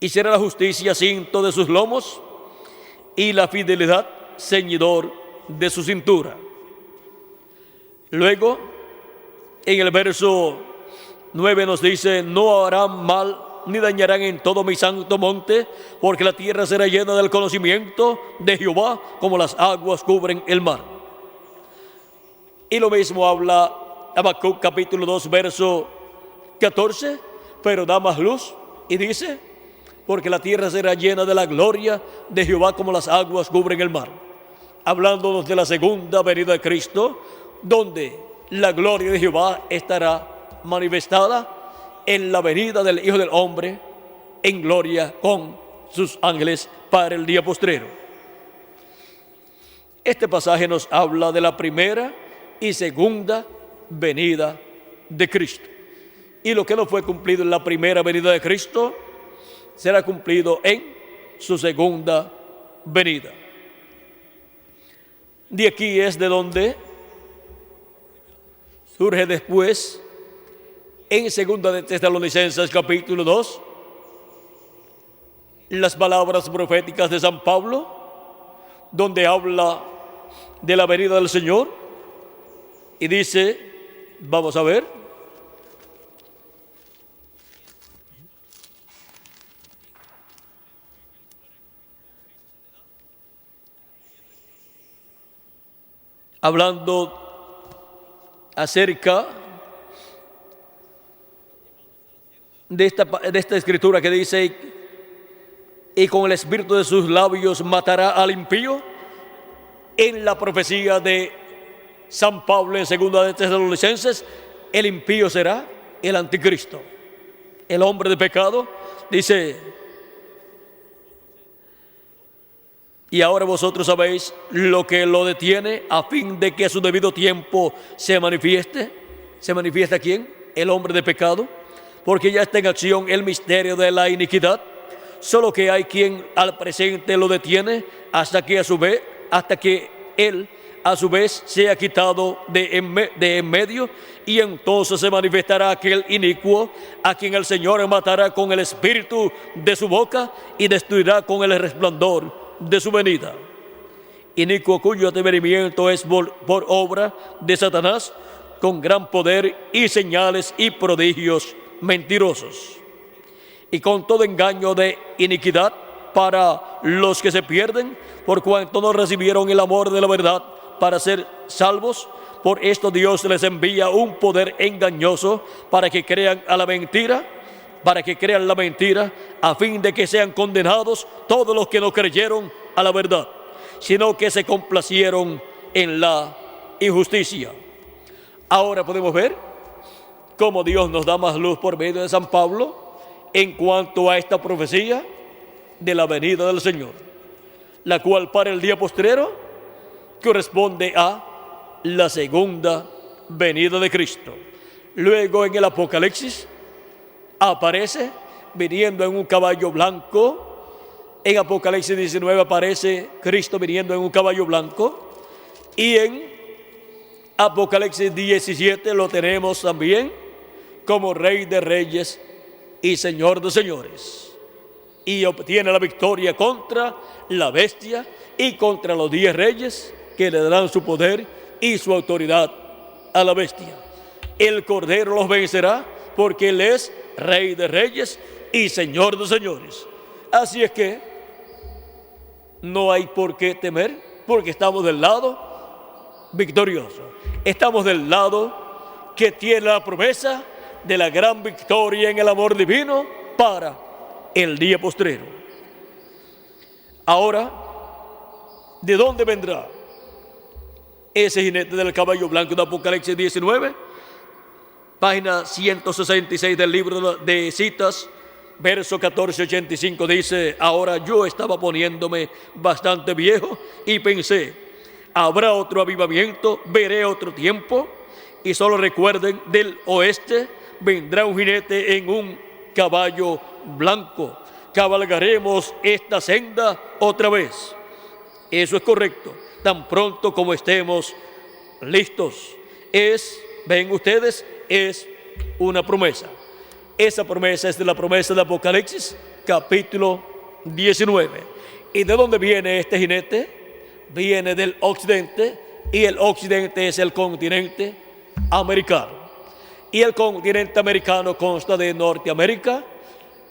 Y será la justicia cinto de sus lomos, y la fidelidad ceñidor de su cintura. Luego, en el verso 9 nos dice: no harán mal ni dañarán en todo mi santo monte, porque la tierra será llena del conocimiento de Jehová, como las aguas cubren el mar. Y lo mismo habla Habacuc capítulo 2, verso 14, pero da más luz y dice: porque la tierra será llena de la gloria de Jehová, como las aguas cubren el mar. Hablándonos de la segunda venida de Cristo, donde la gloria de Jehová estará manifestada en la venida del Hijo del Hombre en gloria con sus ángeles para el día postrero. Este pasaje nos habla de la primera y segunda venida de Cristo. Y lo que no fue cumplido en la primera venida de Cristo será cumplido en su segunda venida. De aquí es de donde surge después, en segunda de Tesalonicenses capítulo 2, las palabras proféticas de San Pablo, donde habla de la venida del Señor y dice, vamos a ver, hablando acerca de esta escritura que dice: y con el espíritu de sus labios matará al impío. En la profecía de San Pablo en segunda de Tesalonicenses, el impío será el anticristo, el hombre de pecado. Dice: y ahora vosotros sabéis lo que lo detiene, a fin de que a su debido tiempo se manifieste. ¿Se manifiesta quién? El hombre de pecado, porque ya está en acción el misterio de la iniquidad. Solo que hay quien al presente lo detiene hasta que él a su vez sea quitado de en medio, y entonces se manifestará aquel inicuo a quien el Señor matará con el espíritu de su boca y destruirá con el resplandor de su venida. Inicuo cuyo advenimiento es por obra de Satanás, con gran poder y señales y prodigios mentirosos, y con todo engaño de iniquidad para los que se pierden, por cuanto no recibieron el amor de la verdad para ser salvos. Por esto Dios les envía un poder engañoso para que crean la mentira, a fin de que sean condenados todos los que no creyeron a la verdad, sino que se complacieron en la injusticia. Ahora podemos ver cómo Dios nos da más luz por medio de San Pablo en cuanto a esta profecía de la venida del Señor, la cual para el día postrero corresponde a la segunda venida de Cristo. Luego en el Apocalipsis aparece viniendo en un caballo blanco. En Apocalipsis 19 aparece Cristo viniendo en un caballo blanco, y en Apocalipsis 17 lo tenemos también, como Rey de Reyes y Señor de Señores, y obtiene la victoria contra la bestia y contra los 10 reyes que le darán su poder y su autoridad a la bestia. El Cordero los vencerá porque Él es Rey de Reyes y Señor de Señores. Así es que no hay por qué temer, porque estamos del lado victorioso. Estamos del lado que tiene la promesa de la gran victoria en el amor divino para el día postrero. Ahora, ¿de dónde vendrá ese jinete del caballo blanco de Apocalipsis 19? Página 166 del libro de citas, verso 1485 dice: ahora yo estaba poniéndome bastante viejo y pensé, habrá otro avivamiento, veré otro tiempo. Y solo recuerden, del oeste vendrá un jinete en un caballo blanco. Cabalgaremos esta senda otra vez. Eso es correcto, tan pronto como estemos listos. Ven ustedes, es una promesa. Esa promesa es de la promesa de Apocalipsis, capítulo 19. ¿Y de dónde viene este jinete? Viene del occidente, y el occidente es el continente americano. Y el continente americano consta de Norteamérica,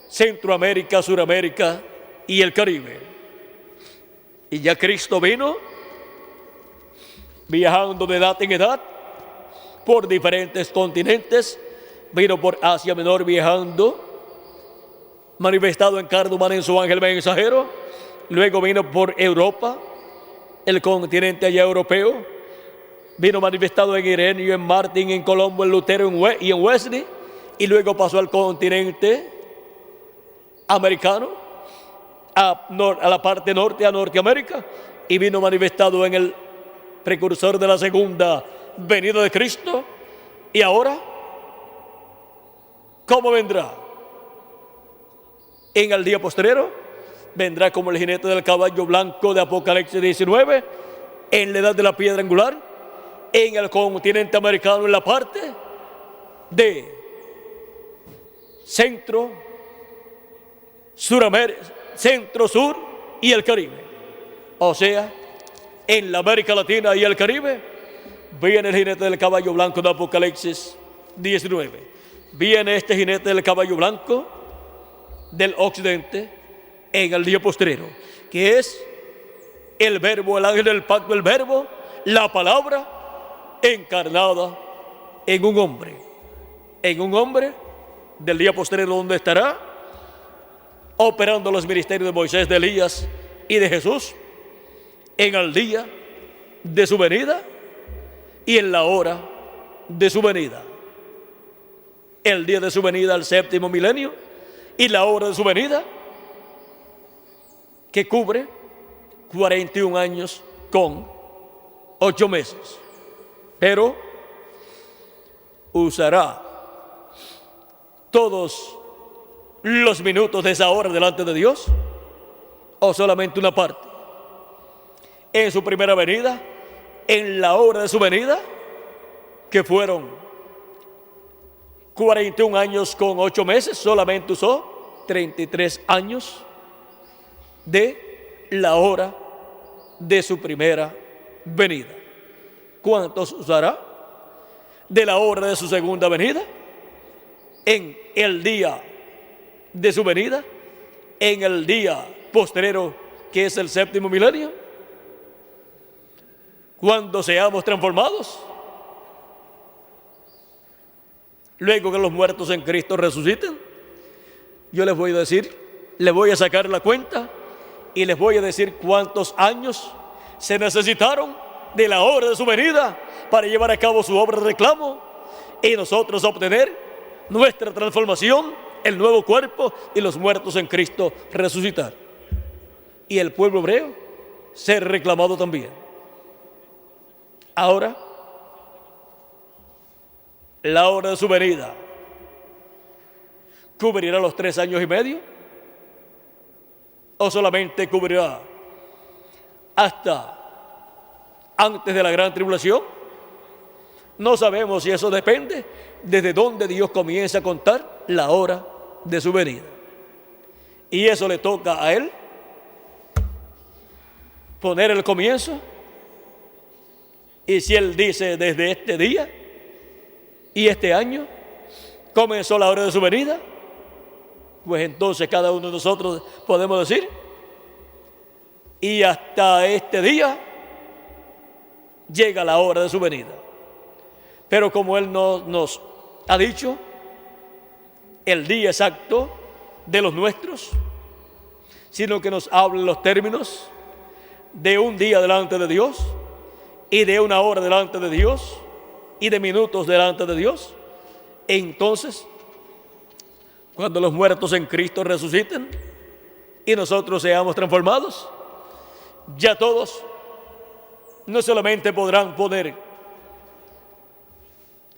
Centroamérica, Suramérica y el Caribe. Y ya Cristo vino viajando de edad en edad por diferentes continentes. Vino por Asia Menor viajando, manifestado en carne humana en su ángel mensajero. Luego vino por Europa, el continente allá europeo. Vino manifestado en Ireneo, en Martín, en Colombo, en Lutero y en Wesley. Y luego pasó al continente americano, a la parte norte, a Norteamérica. Y vino manifestado en el precursor de la segunda venida de Cristo. Y ahora, ¿cómo vendrá? En el día postrero vendrá como el jinete del caballo blanco de Apocalipsis 19, en la edad de la piedra angular, en el continente americano, en la parte de centro, centro, sur y el Caribe. O sea, en la América Latina y el Caribe viene el jinete del caballo blanco de Apocalipsis 19. Viene este jinete del caballo blanco del occidente en el día postrero, que es el verbo, el ángel del pacto, el verbo, la palabra encarnada en un hombre del día postrero, donde estará operando los ministerios de Moisés, de Elías y de Jesús en el día de su venida y en la hora de su venida. El día de su venida al séptimo milenio y la hora de su venida, que cubre 41 años con 8 meses. Pero usará todos los minutos de esa hora delante de Dios, o solamente una parte. En su primera venida, en la hora de su venida, que fueron 41 años con 8 meses, solamente usó 33 años de la hora de su primera venida. ¿Cuántos usará de la hora de su segunda venida? En el día de su venida, en el día postrero, que es el séptimo milenio, cuando seamos transformados, luego que los muertos en Cristo resuciten. Yo les voy a decir, les voy a sacar la cuenta y les voy a decir cuántos años se necesitaron de la hora de su venida para llevar a cabo su obra de reclamo y nosotros obtener nuestra transformación, el nuevo cuerpo, y los muertos en Cristo resucitar. Y el pueblo hebreo ser reclamado también. Ahora, la hora de su venida ¿cubrirá los 3 años y medio? ¿O solamente cubrirá hasta antes de la gran tribulación? No sabemos si eso depende desde dónde Dios comienza a contar la hora de su venida. Y eso le toca a Él poner el comienzo. Y si Él dice desde este día y este año comenzó la hora de su venida, pues entonces cada uno de nosotros podemos decir, y hasta este día llega la hora de su venida. Pero como Él no nos ha dicho el día exacto de los nuestros, sino que nos habla en los términos de un día delante de Dios y de una hora delante de Dios y de minutos delante de Dios, entonces, cuando los muertos en Cristo resuciten y nosotros seamos transformados, ya todos no solamente podrán poner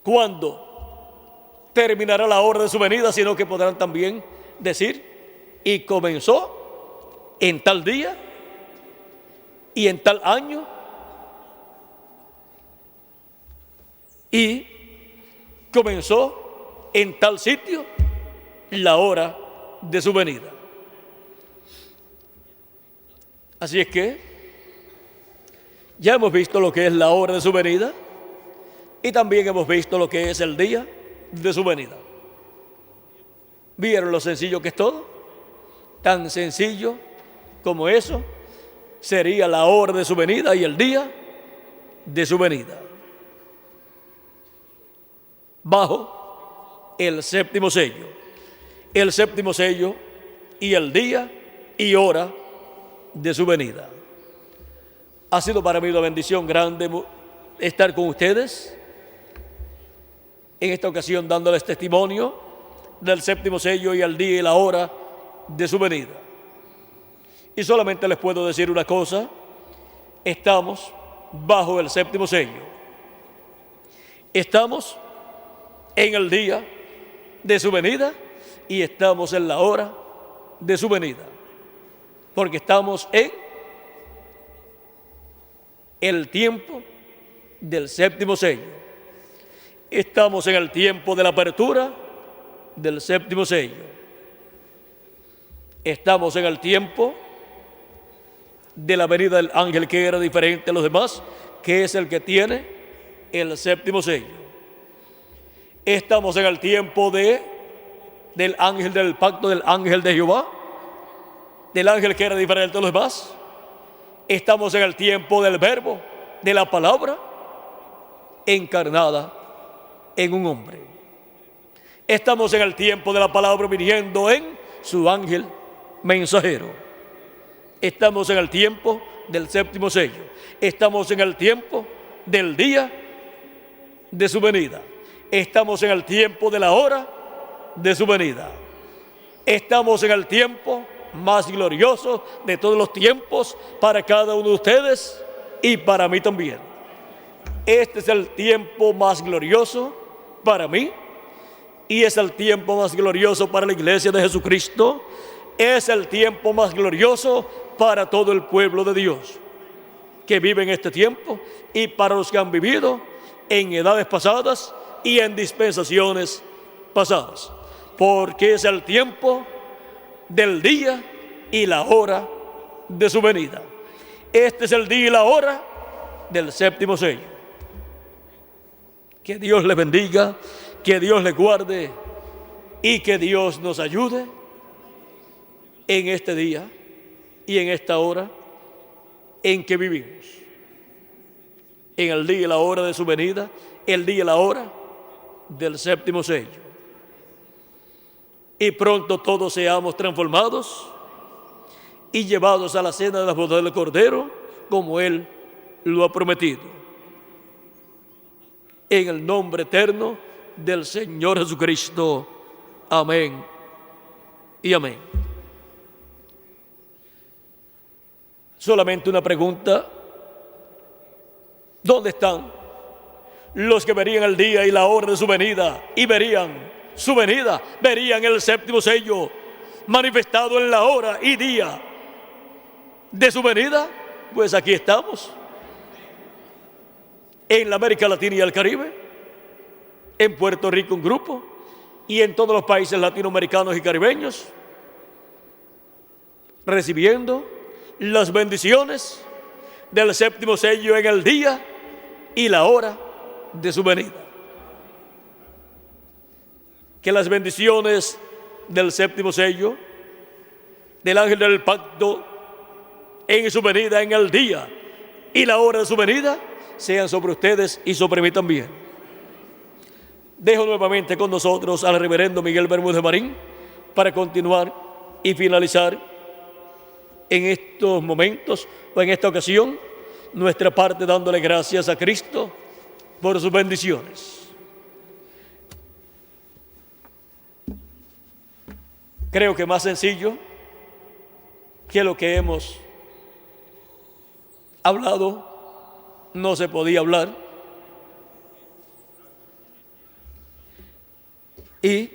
cuándo terminará la hora de su venida, sino que podrán también decir, y comenzó en tal día y en tal año y comenzó en tal sitio la hora de su venida. Así es que ya hemos visto lo que es la hora de su venida y también hemos visto lo que es el día de su venida. ¿Vieron lo sencillo que es todo? Tan sencillo como eso sería la hora de su venida y el día de su venida. Bajo el séptimo sello. El séptimo sello y el día y hora de su venida. Ha sido para mí una bendición grande estar con ustedes en esta ocasión dándoles testimonio del séptimo sello y el día y la hora de su venida. Y solamente les puedo decir una cosa: estamos bajo el séptimo sello. Estamos en el día de su venida y estamos en la hora de su venida, porque estamos en el tiempo del séptimo sello. Estamos en el tiempo de la apertura del séptimo sello. Estamos en el tiempo de la venida del ángel que era diferente a los demás, que es el que tiene el séptimo sello. Estamos en el tiempo del ángel del pacto, del ángel de Jehová, del ángel que era diferente a los demás. Estamos en el tiempo del verbo, de la palabra encarnada en un hombre. Estamos en el tiempo de la palabra viniendo en su ángel mensajero. Estamos en el tiempo del séptimo sello. Estamos en el tiempo del día de su venida. Estamos en el tiempo de la hora de su venida. Estamos en el tiempo más glorioso de todos los tiempos para cada uno de ustedes y para mí también. Este es el tiempo más glorioso para mí y es el tiempo más glorioso para la iglesia de Jesucristo. Es el tiempo más glorioso para todo el pueblo de Dios que vive en este tiempo y para los que han vivido en edades pasadas y en dispensaciones pasadas, porque es el tiempo del día y la hora de su venida. Este es el día y la hora del séptimo sello. Que Dios les bendiga, que Dios les guarde y que Dios nos ayude en este día y en esta hora en que vivimos. En el día y la hora de su venida, el día y la hora del séptimo sello. Y pronto todos seamos transformados y llevados a la cena de la boda del Cordero, como Él lo ha prometido. En el nombre eterno del Señor Jesucristo. Amén y amén. Solamente una pregunta: ¿dónde están los que verían el día y la hora de su venida y verían su venida, verían el séptimo sello manifestado en la hora y día de su venida? Pues aquí estamos, en la América Latina y el Caribe, en Puerto Rico un grupo y en todos los países latinoamericanos y caribeños, recibiendo las bendiciones del séptimo sello en el día y la hora de su venida. Que las bendiciones del séptimo sello, del ángel del pacto, en su venida, en el día y la hora de su venida, sean sobre ustedes y sobre mí también. Dejo nuevamente con nosotros al reverendo Miguel Bermúdez Marín para continuar y finalizar en estos momentos o en esta ocasión nuestra parte dándole gracias a Cristo por sus bendiciones. Creo que más sencillo que lo que hemos hablado no se podía hablar. Y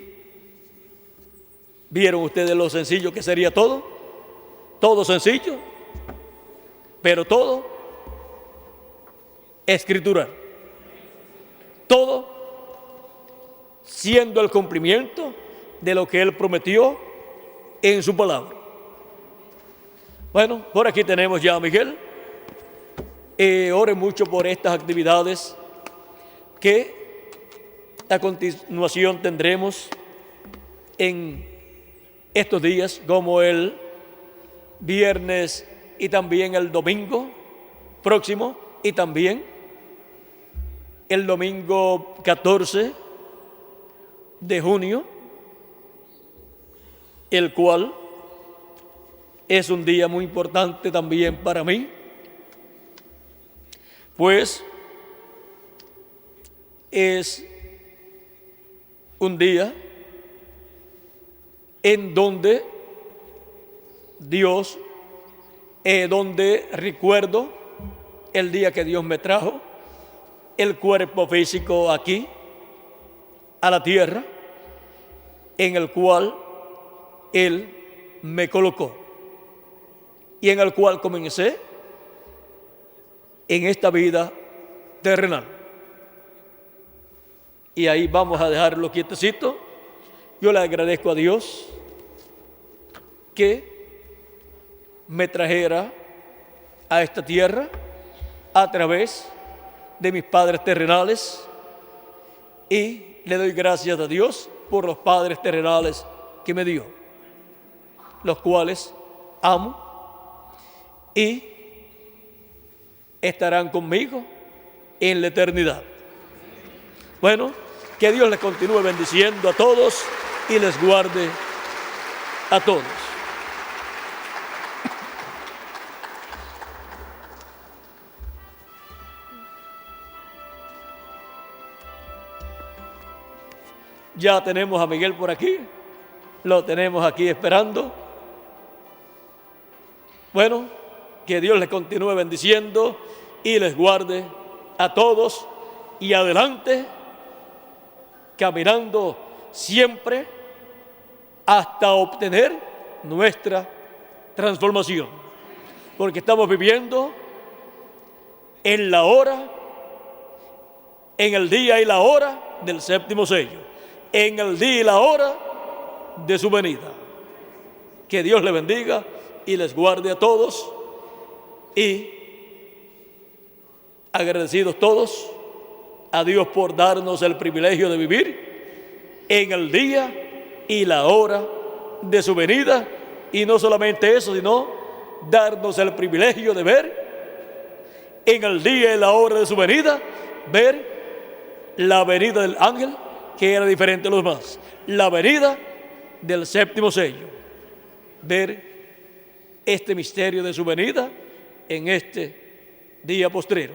vieron ustedes lo sencillo que sería todo. Todo sencillo, pero todo escritural. Todo siendo el cumplimiento de lo que Él prometió en su palabra. Bueno, por aquí tenemos ya a Miguel. Ore mucho por estas actividades que a continuación tendremos en estos días, como el viernes y también el domingo próximo y también el domingo 14 de junio, el cual es un día muy importante también para mí, pues es un día en donde donde recuerdo el día que Dios me trajo el cuerpo físico aquí a la tierra, en el cual Él me colocó y en el cual comencé en esta vida terrenal. Y ahí vamos a dejarlo quietecito. Yo le agradezco a Dios que me trajera a esta tierra a través de mis padres terrenales, y le doy gracias a Dios por los padres terrenales que me dio, los cuales amo y estarán conmigo en la eternidad. Bueno, que Dios les continúe bendiciendo a todos y les guarde a todos. Ya tenemos a Miguel por aquí, lo tenemos aquí esperando. Bueno, que Dios les continúe bendiciendo y les guarde a todos, y adelante, caminando siempre hasta obtener nuestra transformación, porque estamos viviendo en la hora, en el día y la hora del séptimo sello, en el día y la hora de su venida. Que Dios les bendiga y les guarde a todos, y agradecidos todos a Dios por darnos el privilegio de vivir en el día y la hora de su venida, y no solamente eso, sino darnos el privilegio de ver en el día y la hora de su venida, ver la venida del ángel, que era diferente a los demás, la venida del séptimo sello, ver este misterio de su venida en este día postrero.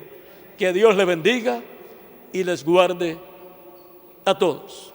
Que Dios les bendiga y les guarde a todos.